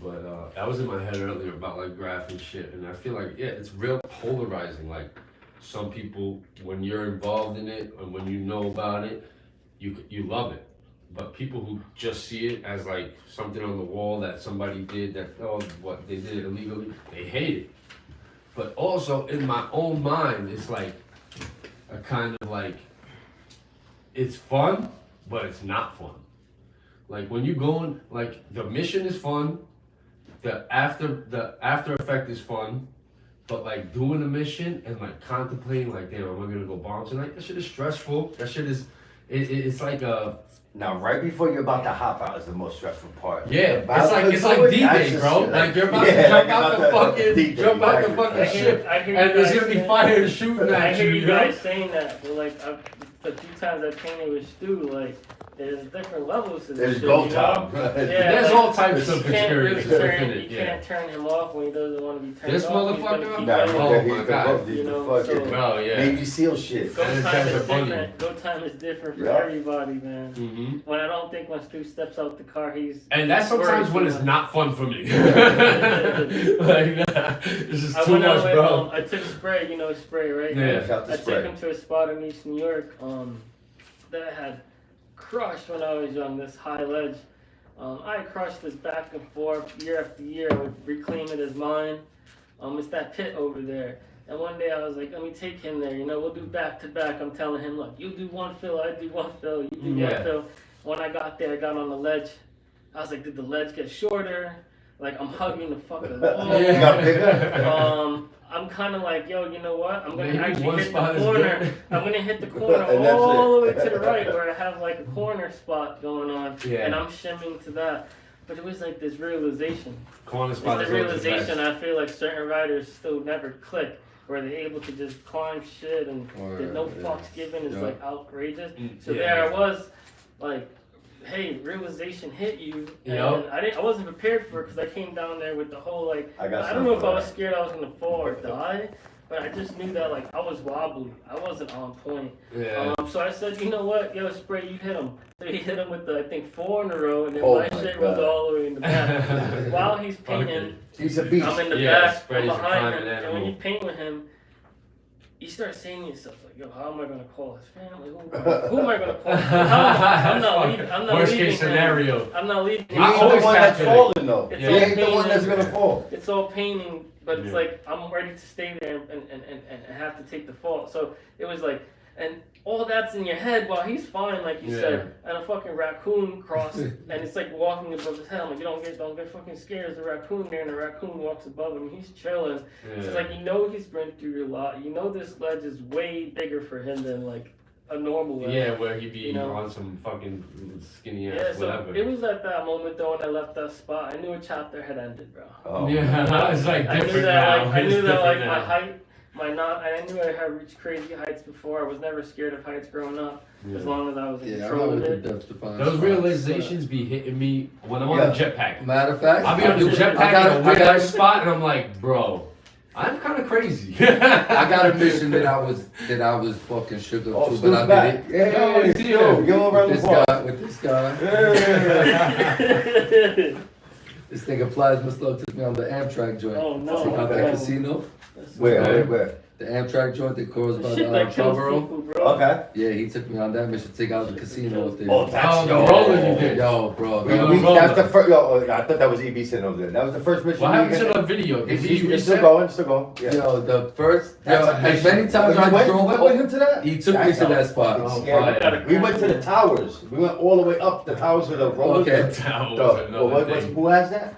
But I was in my head earlier about like graph and shit, and I feel like it's real polarizing. Like some people, when you're involved in it and when you know about it, you love it. But people who just see it as like something on the wall that somebody did that what they did illegally, they hate it. But also in my own mind, it's like a kind of like it's fun, but it's not fun. Like when you going, like the mission is fun. The after effect is fun, but like doing the mission and like contemplating like, damn, am I gonna go bomb tonight? That shit is stressful. That shit is, it's like a. Now, right before you're about to hop out is the most stressful part. Yeah, it's like D-Day, bro. Like you're about to jump out the fucking ship, and there's gonna be fire and shooting I at hear you. you guys saying that, but like the few times I painted with Stu, like. There's different levels to this There's shit, go you know? time. Yeah, There's all types of experiences. You can't turn him off when he doesn't want to be turned This off. motherfucker? Nah, Oh my God. He's You the know, fucking Oh yeah. Navy SEAL shit. Go And time it's is funny. different. Go time is different for Yeah. everybody, man. Mm-hmm. When I don't think when Stu steps out the car, he's. And that's sometimes when it's not fun for me. Like, nah, this is I too went out much, with, bro. I took Spray, you know Spray, right? Yeah. Shout I to took Spray. him to a spot in East New York that I had crushed when I was young, this high ledge. I crushed this back and forth year after year. I would reclaim it as mine. It's that pit over there. And one day I was like, let me take him there. You know, we'll do back to back. I'm telling him, look, you do one fill, I do one fill, you do one fill. When I got there, I got on the ledge. I was like, did the ledge get shorter? Like, I'm hugging the fucking wall. You got bigger? I'm kind of like, yo, you know what? I'm gonna Maybe actually one hit the spot is corner. good. I'm gonna hit the corner And that's all the way it. to the right where I have like a corner spot going on, Yeah. and I'm shimming to that. But it was like this realization. Corner It's spot the is always the best. realization I feel like certain riders still never click, where they're able to just climb shit and there's no fucks given. It's like outrageous. So Yeah. there I was, like, hey, realization hit you, and Yep. I wasn't prepared for it because I came down there with the whole like I got I don't know if something I for was that. scared I was gonna fall or die, but I just knew that like I was wobbly, I wasn't on point. Yeah. So I said, you know what, yo, Spray, you hit him. So he hit him with the I think 4 in a row, and then Oh my my shit was God. all the way in the back. While he's painting, He's a beast. I'm in the Yeah, back, I'm Spray's a behind climbing him, and when animal. you paint with him, you start saying to yourself like, yo, how am I gonna call his family? Who am I gonna call? I'm not leaving. I'm not Worst leaving case him. scenario. I'm not leaving. He's him. I the always one that's calculate. falling though. It's He all ain't the one painting. that's gonna fall. It's all painting, but it's Yeah. like I'm ready to stay there and have to take the fall. So it was like, and all that's in your head while he's fine, like you Yeah. said, and a fucking raccoon crossed, and it's like walking above his head. I'm like, don't get fucking scared. There's a raccoon there, and the raccoon walks above him. He's chilling. It's like, you know, he's been through a lot. You know, this ledge is way bigger for him than like a normal ledge. Yeah, where he'd be You know? on some fucking skinny ass Yeah, so whatever. it was at that moment though when I left that spot, I knew a chapter had ended, bro. Oh. Yeah, it's like I knew different that, now. like, I It's knew that, different like, now. my height, I knew I had reached crazy heights before. I was never scared of heights growing up, as Yeah. long as I was in Yeah, I'm control not of with it. the depth define Those spots. realizations be hitting me when I'm on Yeah. the jetpack. Matter of fact, I'll be on the jetpack I got- in a I weird got- ass spot, and I'm like, bro, I'm kind of crazy. I got a mission that I was fucking shook up Oh, to, Stu's but I back. did it. Yeah, Yo, Stu, give him a round With of this applause. guy, with this guy. Yeah. This nigga Plasma Slug took me on the Amtrak joint. Oh, no. Check out that Okay. casino. Where? The Amtrak joint that goes by Shit that kills Pearl. people, bro. Okay. Yeah, he took me on that mission to take out the casino up there. Oh, that's Oh, the yo. rolling you did. Yo, bro. We, Yo, we, roller. that's the first. Yo, I thought that was EB sitting over there. That was the first mission. What we happened to get- the video? Did he It's still reset? going. Still going. Yeah. Yo, the first, That's yo, a as mission. many times You I went drove with him to that? he took me That's to a that spot. Oh, scary. fire. We went to the towers. We went all the way up the towers with the roller. Okay. That was Dog, another thing. who has that?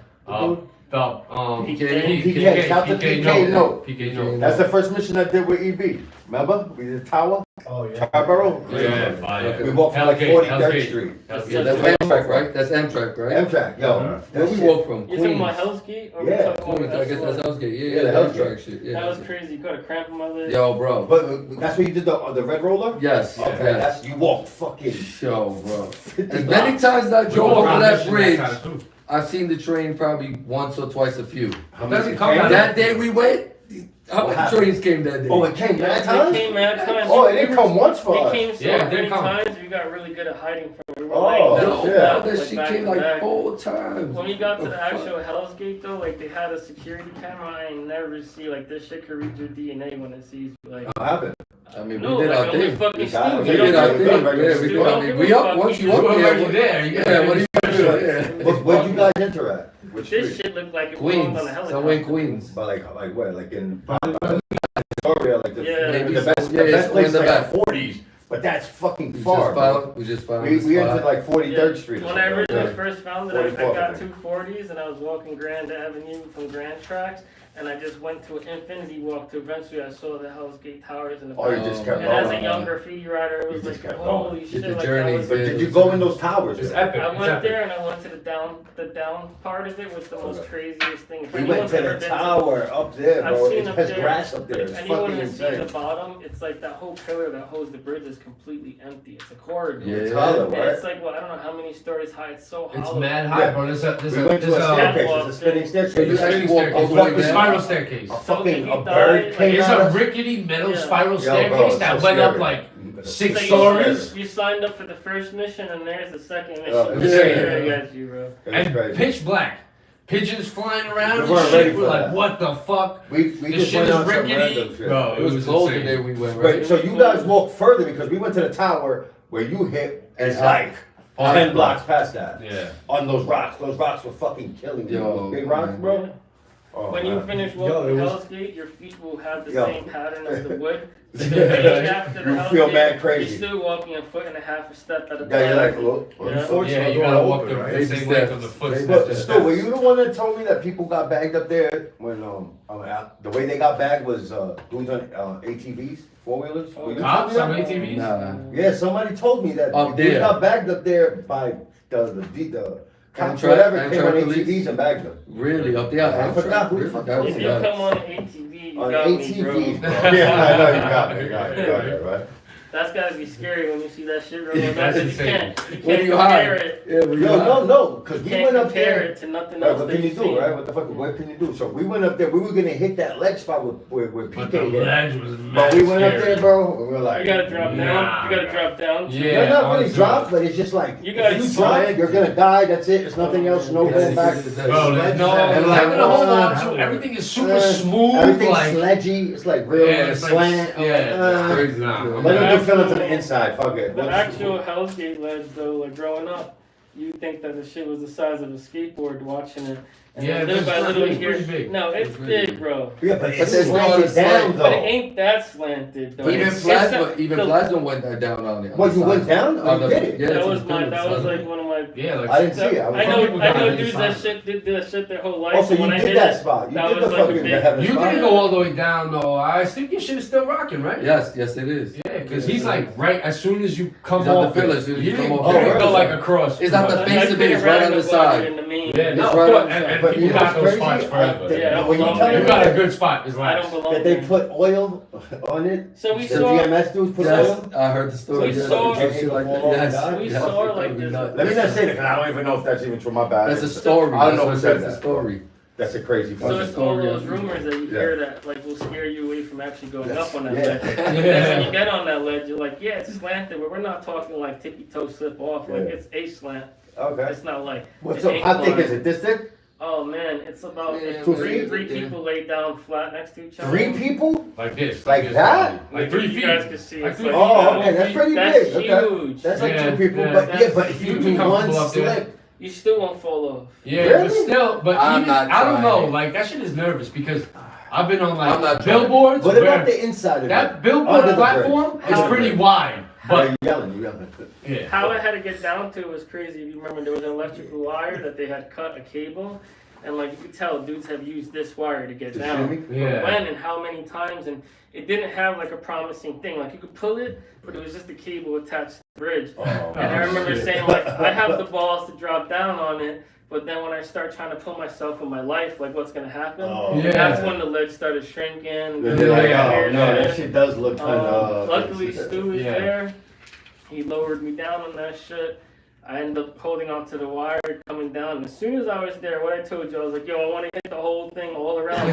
PK. Shout to PK, no. PK, no. That's the first mission I did with EB. Remember? We did the tower. Oh, yeah. Scarborough. Yeah, fire. We walked from like Hellgate, 43rd Hellgate. Street. Yeah, that's Amtrak, right? That's Amtrak, right? Amtrak, yo. Where we walk from? You Queens. talking about Hell's Gate? Or we Yeah, talking about Queens, I guess that's Slug? Hell's Gate. Yeah, Yeah, the yeah, Hell's Amtrak shit. Yeah. That was crazy. You got a cramp in my leg. Yo, bro. But that's where you did the red roller? Yes, Okay, yes. that's you walked fucking Yo, bro. 50 As many blocks. times as I drove Go over around that mission bridge, kind of too. I've seen the train probably once or twice a few. How many Doesn't come came? out That day we went, how What many happened? trains came that day? Oh, it came mad It times? came mad times. Oh, it didn't come once for It us. came so Yeah, it many didn't come. times. We got really good at hiding from it. We were Oh, like, Yo, shit. that like shit back came to like back. 4 times. When we got to What the fuck? actual Hell's Gate though, like they had a security camera. I ain't never see like this shit could read your DNA when it sees you. Like, What happened? I mean, no, we did like our only thing. fucking We got it. Stu. We You did don't our give thing. a Yeah, fuck. we Stu did. I don't mean, give we a up fuck. once you You up were there. already there. You Yeah, what do you do? Yeah. Where'd you guys enter at? Which This street? shit looked like it belonged Queens, on a helicopter. somewhere in Queens. But like where? Like in Victoria, like the, Yeah. the Maybe best, so. the Yeah, best it's place in the is like back. 40s. But that's fucking We far, just bro. found, we just found We the entered spot. like 43rd Street. or When I something. originally first found it, I 44th, I got think. 240s and I was walking Grand Avenue from Grand Tracks, and I just went to an infinity walk to eventually I saw the Hell's Gate Towers in the Oh, you back. just kept And as a going. young graffiti wrider, it was You just like, kept holy going. shit, Did the like journey, that was. But did you go in those towers? It's though? epic. I It's went epic. there and I went to the down part of it was the most Okay. craziest thing. If We anyone's went to ever the been tower up there, I've bro. seen It up has there, grass up there. but It's if anyone fucking has seen the insane. bottom, it's like that whole pillar that holds the bridge is completely empty. It's a corridor. Yeah. It's hollow, And right? it's like, well, I don't know how many stories high. It's so It's hollow. mad high, Yeah. bro. There's We went to a staircase. It's a spinning So staircase. you actually walk all the Fuck way the The down? spiral staircase. A So fucking if you a die, bird like, came It's out a of rickety metal Yeah. spiral Yo, bro, staircase it's that so went up scary. like So 6 you- stories. You signed up for the first mission, and there's the second mission. Oh, It's yeah. scary as you, bro. It was And crazy. pitch black. Pigeons flying around We and weren't ready shit. We're for like, that. what the fuck? We This just shit went is on some rickety. random shit. Bro, It was closed the day we went, Right, right? so you guys walked further because we went to the tower where you hit and it's And like 10 I- blocks past that. Yeah. On those rocks. Those rocks were fucking killing you. Yo, Those big rocks, man. bro. Oh, When you man. finish Yo, walking it was- Hell's Gate, your feet will have the Yo. same pattern as the wood. After the You Hell's feel Gate, mad crazy. You're still walking a foot and a half a step at a time. Yeah, you're like, look. Yeah. Unfortunately, you gotta walk the right? same length of the foot. But still, were you the one that told me that people got bagged up there when the way they got bagged was dudes on ATVs, 4-wheelers? Were you Cops telling me on that? ATVs? Nah. Yeah, somebody told me that Up they there. got bagged up there by the cops, Amtrak- whatever, came on Amtrak police? ATVs and bagged them. Really? Up there? I forgot who the Really? fuck That told was If me you that. come on an ATV, you On got me, ATVs, bro. bro. Yeah, I know you got me, right? That's gotta be scary when you see that shit rolling. That's You insane. can't When compare you high. it. Yeah, when you Yo, high. no, because You we can't went up compare there. it to nothing Right, else what that can you you've do, seen. right? What can you do? So we went up there, we were gonna hit that ledge spot where But PK the hit. ledge was But we went up scary. there, bro, and we were like, You gotta drop Nah, down. You gotta bro. drop down. Yeah. you're not really honestly. dropped, but it's just like, You gotta if you slide. drop, you're gonna die, that's it, there's nothing else, no going back. Bro, there's no, And like, like, hold on, uh, everything is super uh, smooth, Everything's like, sledgy, it's like real yeah, it's like, slant. yeah, it's crazy. Nah, I'm Let not- them feel it to the inside, fuck it. The actual Hell's Gate ledge, though, like growing up, you think that the shit was the size of a skateboard watching it. And Yeah, then little it's by not- little it's you hear, pretty big. no, it's It's pretty big, big. bro. Yeah, but it's there's no other slanted down slant. But it though. ain't that slanted, though. Even It's Plasma, not- even the- Plasma went down on it. What, you went down or you did it? Yeah, That it's was a my. pillar, That was son. like one of my. Yeah, like, I didn't see it. I Some know. people I got know it dudes inside. that shit did that shit their whole life. Oh, so when you I did hit that it, spot. You that did was the like a fucking big- heaven You spot. didn't go all the way down, though. I think your shit is still rocking, right? Yes, yes, it is. Yeah, because he's like right as soon as you come He's on off the pillar, it, as soon as you you didn't, come off you it. didn't Oh, go really? like across. It's not the But- face I've of been it is right around on the nobody side. in the main. Yeah, no, It's of right course, on the and side. But people you know got what's those crazy? spots forever. Yeah, I don't when you belong tell there. You me got a that, good spot, is I last. don't belong that they there. put oil on it, So we the saw. VMS dudes put Yes, oil. I heard the story. We yes, saw- some shit like that. Yes, We yes, saw, that like, would be this- nuts. Let me not say that because I don't even know if that's even true. My bad. That's a story. I don't know who That's said the that. story. That's a crazy So fucking it's all story. those rumors that you Yeah. hear that like will scare you away from actually going up on that Yeah. ledge. And then when you get on that ledge, you're like, yeah, it's slanted, but we're not talking like tippy toe slip off. Like Yeah. it's a slant. Okay. It's not like. What's an up? How thick incline. is it? This thick? Oh man, it's about Yeah, if 2 three feet? people laid down flat next to each other. 3 people? Like this. Like this, that? Like Like 3 you feet. guys can see. Like It's 3 like, feet. Oh, okay, that's pretty That's big. Okay. huge. That's like Yeah, 2 people, yeah. but yeah, but if You you can do come one up there. slip, You still won't fall off. Yeah, Really? but still, but I'm even, not I don't know, trying. like that shit is nervous because I've been on I'm like not trying. billboards what where about the inside of that it? billboard Under the platform bridge. is Under the pretty bridge. wide, Oh, but you yelling. yeah. How I had to get down to was crazy. If you remember, there was an electrical wire that they had cut a cable, and like you could tell, dudes have used this wire to get To down. shimmy? Yeah. When and how many times, and it didn't have like a promising thing. Like you could pull it, but it was just a cable attached to the bridge. Oh, And I remember shit. saying like, I have the balls to drop down on it, but then when I start trying to pull myself in my life, like what's gonna happen? Oh. Yeah. That's when the ledge started shrinking. They're like, Yeah, oh no, yeah. that shit does look kind of. Luckily, Stu was Yeah. there. He lowered me down on that shit. I ended up holding onto the wire, coming down. And as soon as I was there, what I told you, I was like, yo, I want to hit the whole thing all around.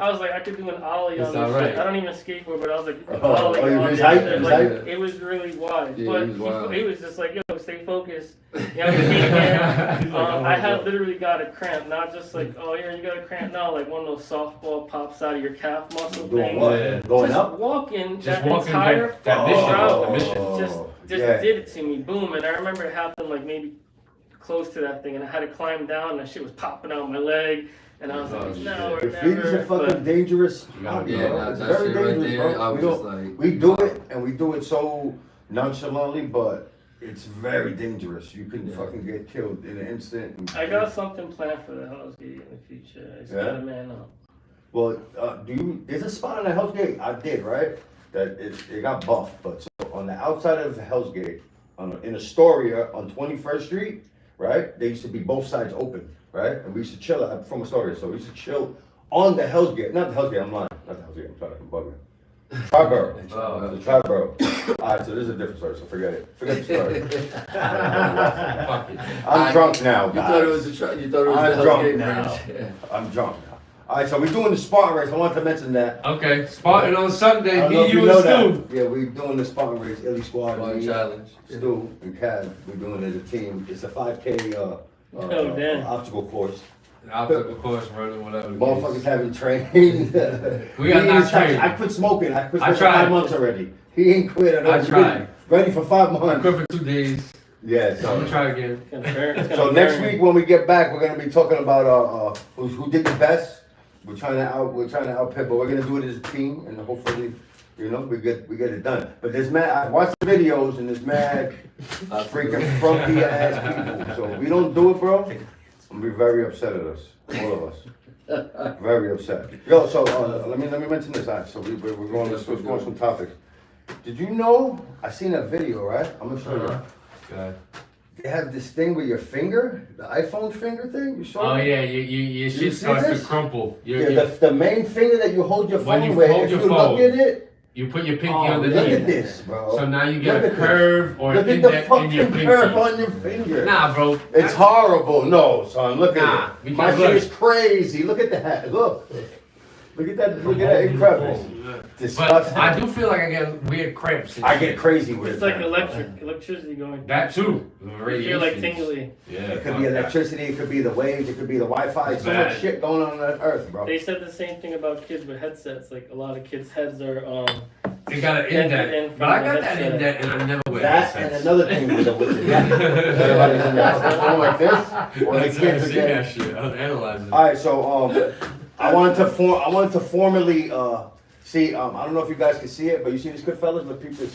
I was like, I could do an ollie It's on this alright. shit. I don't even skateboard, but I was like, Oh, ollie oh, you on was this hyped? shit. You was Like, hyped? it was really wide. Yeah, but it was wild. he was just like, yo, stay focused. You know, he came here. He's like, oh my I had God. literally got a cramp, not just like, oh, here, you got a cramp. No, like one of those softball pops out of your calf muscle Doing things. what? Yeah. Going Just up? walking Just that walking entire that fucking mission, route the mission. just Yeah. did it to me, boom. And I remember it happened like maybe close to that thing, and I had to climb down, and that shit was popping out my leg, and I was Oh, like, shit. no, or The feet is a never. fucking But dangerous. You gotta spot, be Yeah, bro. nah, It's that very shit right dangerous, there, bro. I We was just don't. like, We do it, and we do it so nonchalantly, but it's very dangerous. You can Yeah. fucking get killed in an instant. and- I got something planned for the Hell's Gate in the future. I just Yeah? gotta man up. Well, there's a spot on the Hell's Gate, I did, right? That it got buffed, but so on the outside of the Hell's Gate, in Astoria on 21st Street, right? They used to be both sides open, right? And we used to chill out from Astoria, so we used to chill on the Hell's Gate. Not the Hell's Gate, I'm lying. Not the Hell's Gate, I'm sorry, I'm bugging. Triborough. Oh. The Triborough. Alright, so this is a different story, so forget it. Forget the story. Fuck it. I'm drunk now, You thought it guys. was you thought it was I'm the Hell's drunk Gate now. bridge. Yeah. I'm drunk now. Alright, so we're doing the Spartan race. I wanted to mention that. Okay, Spartan on I Sunday, don't know me, if you, know and Stu. that. Yeah, we're doing the Spartan race, Illy Squad. One me, challenge. Stu and Cad, we're doing it as a team. It's a 5K Oh, damn. obstacle course. Obstacle course, running, whatever. the Motherfuckers case. haven't trained. We are not trained. I quit smoking. I quit I smoking for 5 tried. months already. He ain't quit at all. I We've tried. been ready for 5 I months. quit for 2 days. Yeah, So I'm gonna so, try again. so next week when we get back, we're gonna be talking about who did the best. We're trying to outpit, but we're gonna do it as a team, and hopefully, you know, we get it done. But there's mad. I watched the videos, and there's mad freaking frumpy ass people. So if we don't do it, bro, I'm gonna be very upset at us, all of us. Very upset. Yo, so let me mention this. All right, so we're going. Let's go on some topics. Did you know? I seen that video, right? I'm gonna show you. Good. They have this thing with your finger, the iPhone finger thing. You saw? Oh it? yeah, your see shit starts to this? crumple. Yeah, the main finger that you hold your When phone you with. hold If your you phone, look at it, you put your pinky look underneath. at this, bro. So now you get Look a at this. curve or Look an at the index in your fucking pinky. curve on your finger. Nah, bro. It's horrible. No, son. Look Nah, at it. because My look. shit is crazy. Look at that. Look. Look at that. Look at that incredible. But Disgusting. I do feel like I get weird cramps. and I shit. get crazy with It's it. like man. electricity going. That too. The You feel like radiations. tingly. Yeah. It could fuck be that. electricity. It could be the waves. It could be the Wi-Fi. So Bad. much shit going on earth, bro. They said the same thing about kids with headsets. Like a lot of kids' heads are They got an dented indent. in from But I the got that headset. indent and I never wear That and headsets. another thing with it. Everybody's in there going like this. Or the I kids seen are getting. that shit. I was analyzing. All right, so I wanted to formally see. I don't know if you guys can see it, but you see this Goodfellas? Look, people, you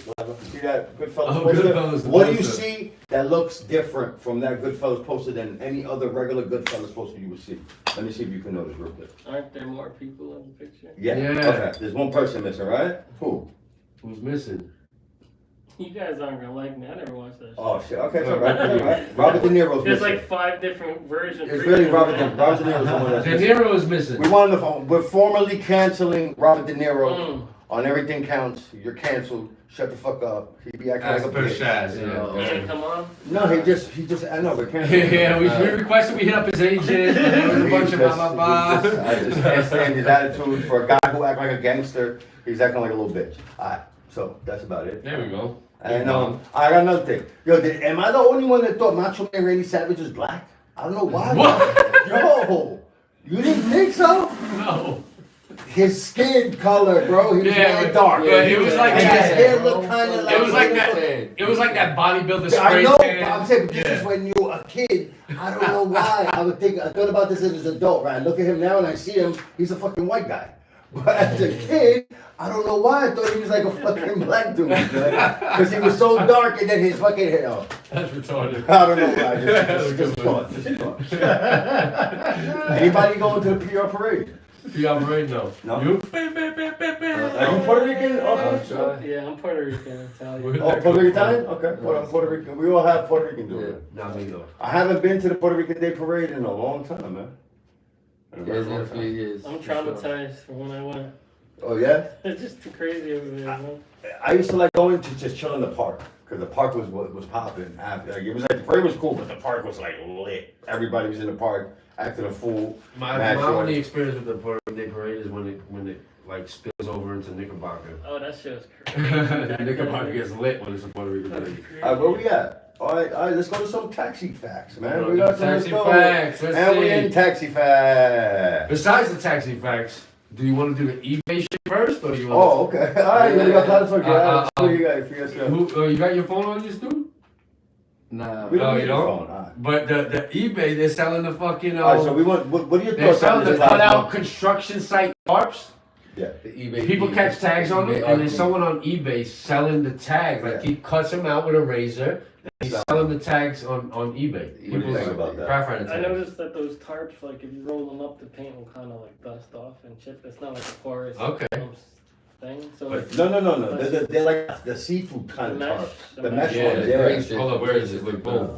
see that Goodfellas Oh, poster? Goodfellas, the What do you poster. see that looks different from that Goodfellas poster than any other regular Goodfellas poster you would see? Let me see if you can notice real quick. Aren't there more people in the picture? Yeah. Yeah. Okay. There's one person missing, right? Who? Who's missing? You guys aren't gonna like me. I never watched that. Shit. Oh shit. Okay, it's all right. It's all right. Robert De Niro's There's missing. like 5 different versions. It's really Robert De Niro's the one that's De missing. Niro is missing. We wanted to. We're formally canceling Robert De Niro Mm. on Everything Counts. You're canceled. Shut the fuck up. He be acting That's like a per bitch. Shaz, He yeah. didn't come on. No, he just. I know we're canceling. Yeah, we requested we hit up his agent. There was a bunch of blah blah blah. I just can't stand his attitude for a guy who act like a gangster. He's acting like a little bitch. Alright, so that's about it. There we go. And I got another thing. Yo, am I the only one that thought Macho Man Randy Savage was black? I don't know why. What? Yo, you didn't think so? No. His skin color, bro. He was Yeah, very dark. but it was like and that. his hair looked kind of like. It was like that. It was like that bodybuilder I spray know, but tan. I'm saying this Yeah. is when you were a kid. I don't know why. I thought about this as an adult, right? I look at him now and I see him. He's a fucking white guy. But as a kid, I don't know why I thought he was like a fucking black dude, because he was so dark and then his fucking hair. Oh, That's retarded. I don't know why. Just thought. Anybody going to the PR parade? PR parade? No. No? You? Are you Puerto Rican? Yeah, I'm Puerto Rican, Italian. Oh, Puerto Rican Italian? Okay, well, I'm Puerto Rican. We all have Puerto Rican doing it. Not me though. I haven't been to the Puerto Rican Day Parade in a long time, man. In a very It's been long a few time. years. I'm for sure. traumatized from when I went. Oh yeah? It's just too crazy over there, man. I used to like going to just chill in the park because the park was popping. Like, it was like the parade was cool, but the park was like lit. Everybody was in the park acting a fool. My Mad short. only experience with the Puerto Rican Day parade is when it like spills over into Knickerbocker. Oh, that shit was crazy. Knickerbocker gets lit when it's a Puerto Rican That's parade. crazy. Where we at? All right, let's go to some taxi facts, man. Let's We go got to some. Let's taxi go. facts. Let's And we see. in taxi facts. Besides the taxi facts, do you want to do the eBay shit first, or do you Oh, want? okay. All right, you got plans for You you. You got your phone on you, Stu? Nah. We No, don't you need don't? your phone. All right. But the eBay, they're selling the fucking. All right, so we want. What are your They're thoughts on selling this the cut last out one? construction site tarps. Yeah. The eBay. People catch tags on them, and there's eBay someone on eBay selling the tags. Like Yeah. he cuts them out with a razor. And he's selling the tags on eBay. What do you People's think about that? craft I noticed that those tarps, like if you roll them up, the paint will kind of like dust off and chip. It's not like a porous Okay. thing. So But- it's No. They're like the seafood kind of The mesh. tarps. The The mesh. mesh Yeah, ones, the yeah. green shit. Hold up, where is it? Wait, boom.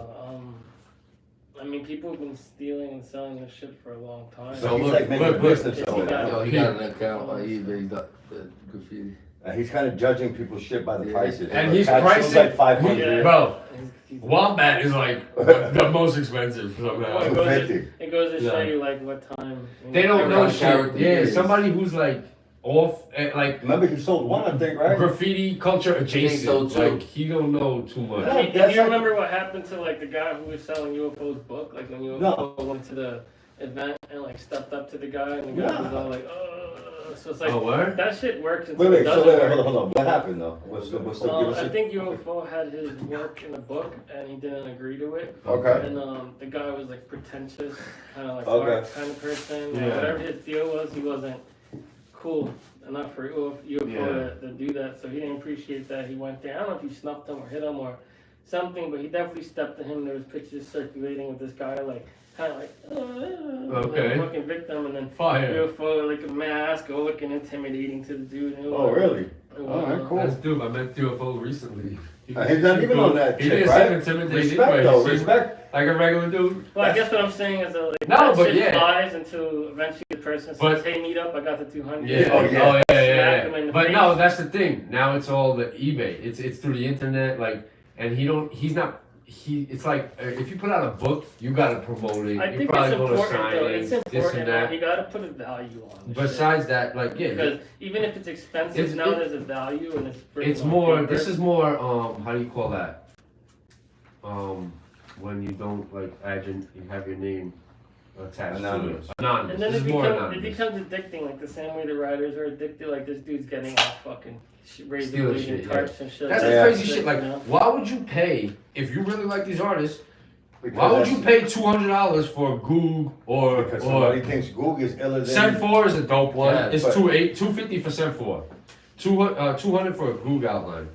I mean, people have been stealing and selling this shit for a long time. So He's look, like making look, a look. business It's of it. got- Yo, he got an account on eBay. He got the graffiti. He's kind of judging people's shit by the Yeah. prices. And Like, he's that shit's pricing- like 500. Yeah. Bro, He's- Wombat is like the most expensive Well, somehow. it goes to- 50. It goes to show Yeah. you like what time. They don't know Like shit. character Yeah, is. somebody who's like off, like Remember, he sold one, I think, right? graffiti culture so adjacent. too. Like he don't know too much. Yeah. Do That's you like- remember what happened to like the guy who was selling UFOs book? Like when UFO went to the event and like stepped up to the guy and the guy was all like, So it's like Oh, word? that shit works until Wait, it so doesn't wait, work. hold on. What happened though? What's the give us I a- think UFO had his work in a book and he didn't agree to it. Okay. And the guy was like pretentious, kind of like Okay. art kind of person. Yeah. Whatever his deal was, he wasn't cool enough for UFO Yeah. to do that. So he didn't appreciate that. He went there. I don't know if he snuffed him or hit him or something, but he definitely stepped to him. There was pictures circulating with this guy like kind of like Okay. like fucking victim, and then Fire. UFO like a mask, or looking intimidating to the dude. And it Oh was- really? it was, Alright, cool. That's dude. I met UFO recently. He's not even on that He shit, didn't right? seem intimidating. Respect but though, he seemed respect. like a regular dude. Well, I guess what I'm saying is that like, No, that but shit yeah. flies until eventually the person says, But- "Hey, meet up. I got the 200." Yeah. Oh, yeah. Oh, Smack him in yeah. the But face. no, that's the thing. Now it's all the eBay. It's through the internet. Like, and it's like if you put out a book, you gotta promote it. I You think probably it's go to important though. signings, It's this important and that that. you gotta put a value on it. Besides that, like yeah, Because even if it's expensive, It's- now it- there's a value and it's. it's written on more. paper. This is more. How do you call that? When you don't like add you have your name attached Anonymous. to it. Anonymous. And then This it is more becomes, anonymous. addicting, like the same way the writers are addicted. Like this dude's getting off fucking razor Stealing blade and shit, yeah. tarps and shit. That's like the Yeah. crazy that, shit. Like, you know? why would you pay if you really like these artists? Because Why would that's- you pay $200 for a Goog or Because somebody or thinks Google is iller than Sen 4 is a dope one. Yeah, It's but- $250 for Sen 4. 200 for a Goog outline.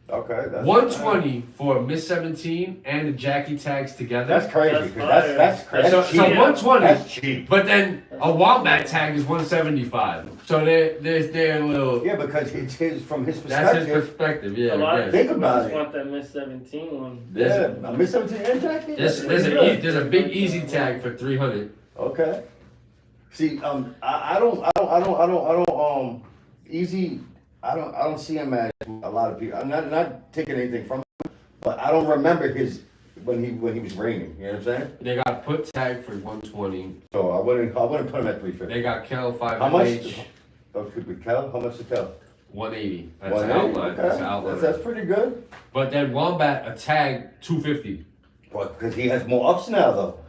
Okay, that's 120 for Miss 17 and the Jackie tags together. That's crazy. That's 'Cause that's fire. crazy. so, That's so cheap. 120. That's cheap. But then a Wombat tag is 175. So they're a little. Yeah, because it's his from his That's his perspective. perspective. Yeah. A lot I of guess. Think people about just it. want that Miss 17 one. Yeah, I miss 17 and Jackie. There's That's pretty good. there's a big easy tag for 300. Okay. See, I don't see him as a lot of people. I'm not taking anything from him, but I don't remember his when he was reigning. You know what I'm saying? They got put tag for 120. So I wouldn't put him at 350. They got Kel 5 How much? H Okay, with Kel, how much is Kel? 180. That's an 180? outline. Okay. That's an outline. That's pretty good. But then Wombat a tag 250. But because he has more ups now, though.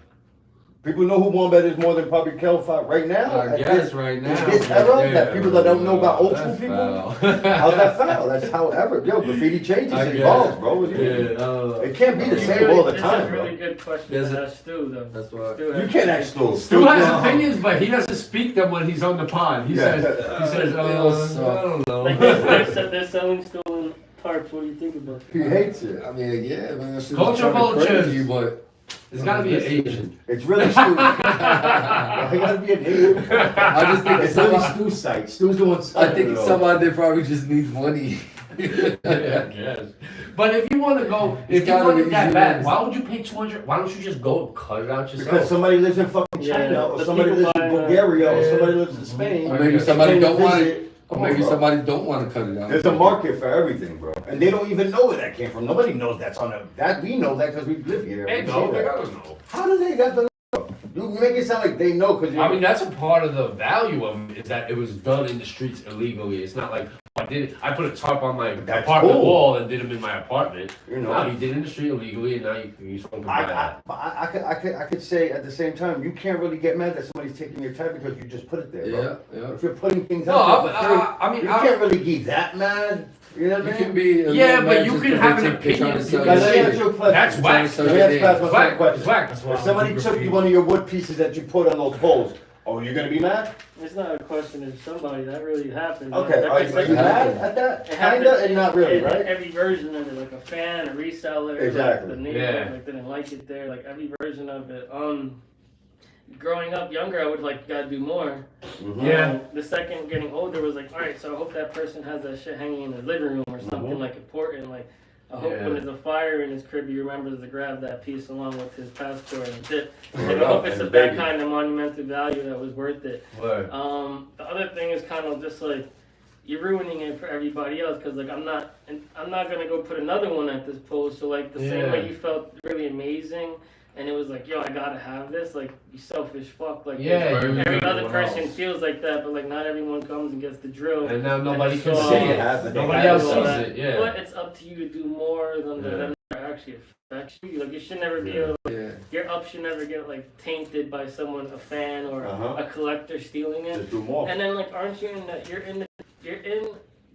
People know who Wombat is more than probably Kel 5 right now. I at guess this- right now. in this era, that people that don't know about old school That's people. foul. How's that foul? That's however. Yo, graffiti changes, I it guess. evolves, bro. Yeah. It can't be the It's same all the it's time, a really bro. good question There's to a- ask Stu, though. That's why. Stu You has- can't ask Stu. Stu has opinions, but he doesn't speak them when he's on the pod. He Yeah. says, They all suck. I don't know. Like they're selling stolen tarps. What do you think about He that? hates it. I mean, yeah, man. That shit Culture is kinda vultures. crazy, but There's gotta be an Asian. It's really Stu. He gotta be a native. I just think It's it's really somebody, Stu's site. Stu's doing I something. think though. somebody that probably just needs money. Yes. But if you want to go, if It's you gotta want be it that easy bad, wins. why would you pay 200? Why don't you just go cut it out Because yourself? somebody lives in fucking Yeah, China, or the somebody people lives in buy, Bulgaria, or yeah. somebody lives in Spain. Or maybe Yeah. somebody Came to don't want it. visit. Or Come on, maybe bro. somebody don't want to cut it out. There's a market for everything, bro, and they don't even know where that came from. Nobody knows that's on that. We know that because we live here. They We know, see they that. gotta know. How do they got the? You make it sound like they know because I mean, that's a part of the value of it, is that it was done in the streets illegally. It's not like I put a tarp on my That's apartment cool. wall and did them in my apartment. You know. No, you did it in the street illegally, and now you someone can buy that. I could say at the same time, you can't really get mad that somebody's taking your time because you just put it there, bro. Yeah, yeah. If you're putting things No, out there for free, I mean, you can't really get that mad. You know You what I can mean? be. a Yeah, little but mad you just can 'cause have they an take- they're trying to opinion. sell Guys, you let me shit. ask you a question. That's whack. So Let me you ask you did. guys It's one whack. question. It's whack. That's why If somebody took you one of your wood pieces that you put on those poles, oh, you're gonna be mad? It's not a question of somebody. That really happened. Okay, That- are that's you like- mad at that? It happened Kinda and not really, in right? Every version of it, like a fan, a reseller, Exactly. like the neighbor, Yeah. like didn't like it there, like every version of it. Growing up younger, I would like gotta do more. Mhm. Yeah. The second getting older was like, all right, so I hope that person has that shit hanging in their living room or something Mhm. like important. Like, I hope Yeah. when there's a fire in his crib, he remembers to grab that piece along with his passport and dip. Word Like, I up, hope it's and of his that baby. kind of monumental value that was worth it. Word. The other thing is kind of just like you're ruining it for everybody else because like I'm not gonna go put another one at this pole. So like the same Yeah. way you felt really amazing, and it was like yo I gotta have this. Like you selfish fuck. Like Yeah, there's- you- every you- other everyone person else. feels like that, but like not everyone comes and gets the drill. And now nobody it's can so- see They it. have it. Nobody They else have sees it. it. Yeah. But it's up to you to do more than Yeah. than they're actually affects you. Like, you should never be able. Yeah. Your up should never get like tainted by someone, a fan or a collector stealing it. Just do more. And then like, aren't you in that? You're in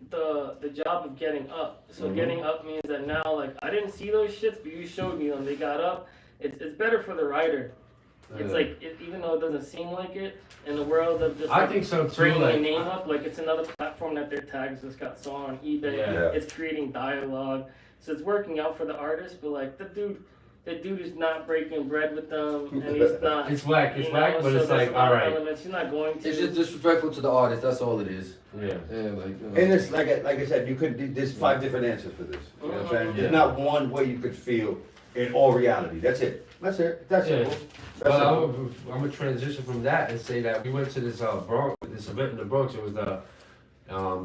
the job of getting up. So getting up means that now, like, I didn't see those shits, but you showed me them. They got up. It's better for the rider. It's like, even though it doesn't seem like it, in the world of just I like, think so too. bringing Like, a name up, like, it's another platform that their tags just got sold on eBay. Yeah. It's creating dialogue, so it's working out for the artist. But like, the dude is not breaking bread with them, and he's not. it's whack. It's whack, but so it's there's like, a lot all of right. elements. He's not going to. It's just disrespectful to the artist. That's all it is. Yeah. Yeah, like. And it's like I said, there's 5 different answers for this. You know what I'm saying? Yeah. There's not one way you could feel in all reality. That's it. That's it. That's Yeah. it. But That's I'm it. gonna transition from that and say that we went to this this event in the Bronx. It was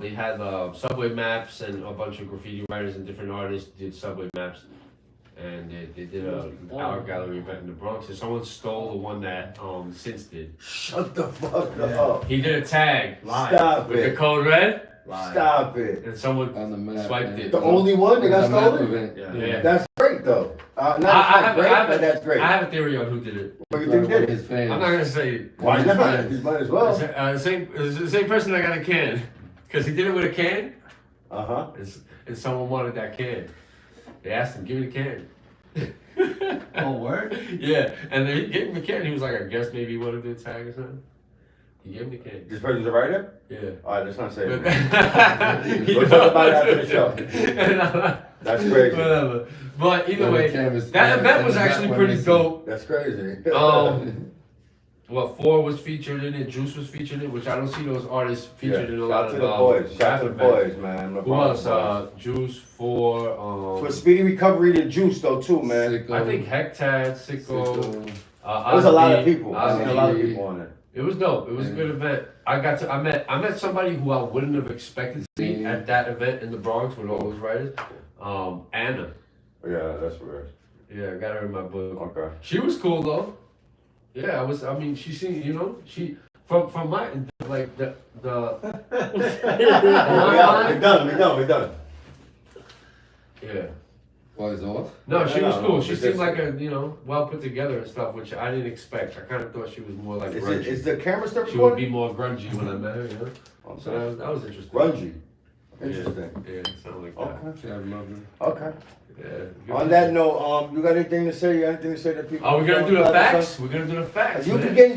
they had subway maps and a bunch of graffiti writers and different artists did subway maps, and they did a art gallery event in the Bronx. And someone stole the one that Since did. Shut the fuck up. He did a tag Stop with the it. code red, Stop it. and someone On the map, swiped man. it. The only one that got On the map stolen? event. Yeah. That's great though. Not great, but that's great. I have a theory on who did it. What do you think did His it? fans. I'm not gonna say it. Why not? You might as well. It's the same person that got a can, because he did it with a can, Uh-huh. and someone wanted that can. They asked him, "Give me the can." Oh, word? Yeah, and they gave him the can. He was like, "I guess maybe he wanted to tag or something." He gave him the can. This person's a writer? Yeah. Alright, let's not say it. We'll talk about it after the show. That's crazy. Whatever. But either way, Canvas- that event was and the actually back pretty one dope. That's crazy. What, 4 was featured in it, Juice was featured in it, which I don't see those artists featured in a lot Shout of to the boys. Shout rap to the events. boys, man. Who else? Juice, 4, For speedy recovery to Juice though too, man. Sicko. I think Hectad, Sicko. Sicko. There was a lot of Ozzy, people. I seen a lot of people on it. It was dope. It was a good event. I met somebody who I wouldn't have expected to see at that event in the Bronx with all those writers. Anna. Yeah, that's weird. Yeah, I got her in my book. Okay. She was cool though. Yeah, she seemed, she from my like the We done. yeah. Was off. No, she was No, cool. She it's seemed just- like a well put together and stuff, which I didn't expect. I kind of thought she was more like grungy. Is the camera still She would recording? be more grungy when I met her, So Okay. that was interesting. Grungy. Interesting. Yeah, something like that. Okay. Yeah, I love it. Okay. Yeah. On that note, you got anything to say? Anything to say to people? Are we gonna do the facts? We're gonna do the facts. You man. can get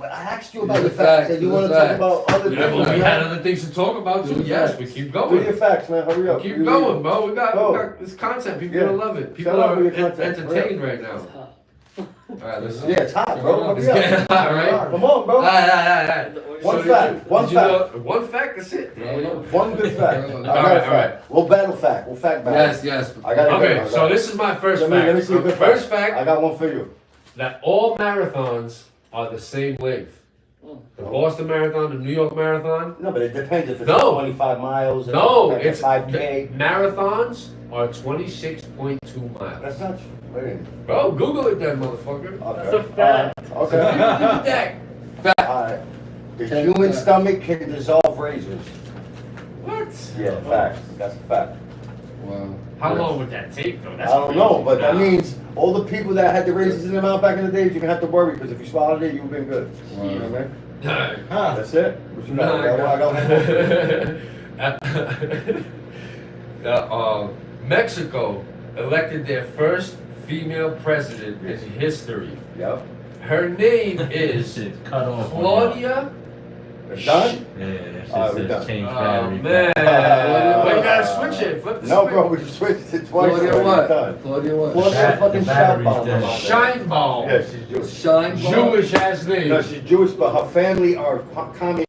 I asked you about Do the the facts, facts, and you do want to the talk facts. about other Yeah, things. but we man. had other things to talk about too. Do the Yes, facts. we keep Do your going. facts, man. Hurry up. Keep You- going, bro. We got Go. this content. People Yeah. gonna love it. People Shut up are with your content. entertained right now. It's hot. All right, let's. Yeah, it's hot, bro. It's Hurry getting up. hot, right? Come on, bro. All right. One So fact, did you- one did you fact. know- one fact. That's it. One good fact. All I got a right, fact. We'll battle fact. We'll fact battle. Yes. I got it. Okay, so this is my first fact. Let me see a good First fact. I fact got one for you. that all marathons are the same length. The Boston Marathon, the New York Marathon. No, but it depends if it's No. 25 miles. No, like it's 5K. marathons are 26.2 miles. That's not true. Wait a minute. Bro, Google it then, motherfucker. Okay. That's a fact. Okay. That. Alright. The human stomach can dissolve razors. What? Yeah, fact. That's a fact. Wow. How long would that take though? I That's don't know, crazy. but that Nah. means all the people that had the razors in their mouth back in the days, you didn't have to worry because if you swallowed it, you've been good. Wow. You know what I mean? Nah. That's it. What you Nah, got? I got one more for you. Mexico elected their first female president in history. Yep. Her name is Shit, cut off. Claudia. It's done? Yeah, that Alright, shit we're says done. change Oh battery. man! Well, you gotta switch it. Flip the No, switch. bro, we switched it twice. Claudia already. what? Done. Claudia what? Claudia Bat- fucking the battery's shot bomb. dead. Shine ball. Yeah, she's Jewish. Shine ball. Jewish ass name. No, she's Jewish, but her family are communist.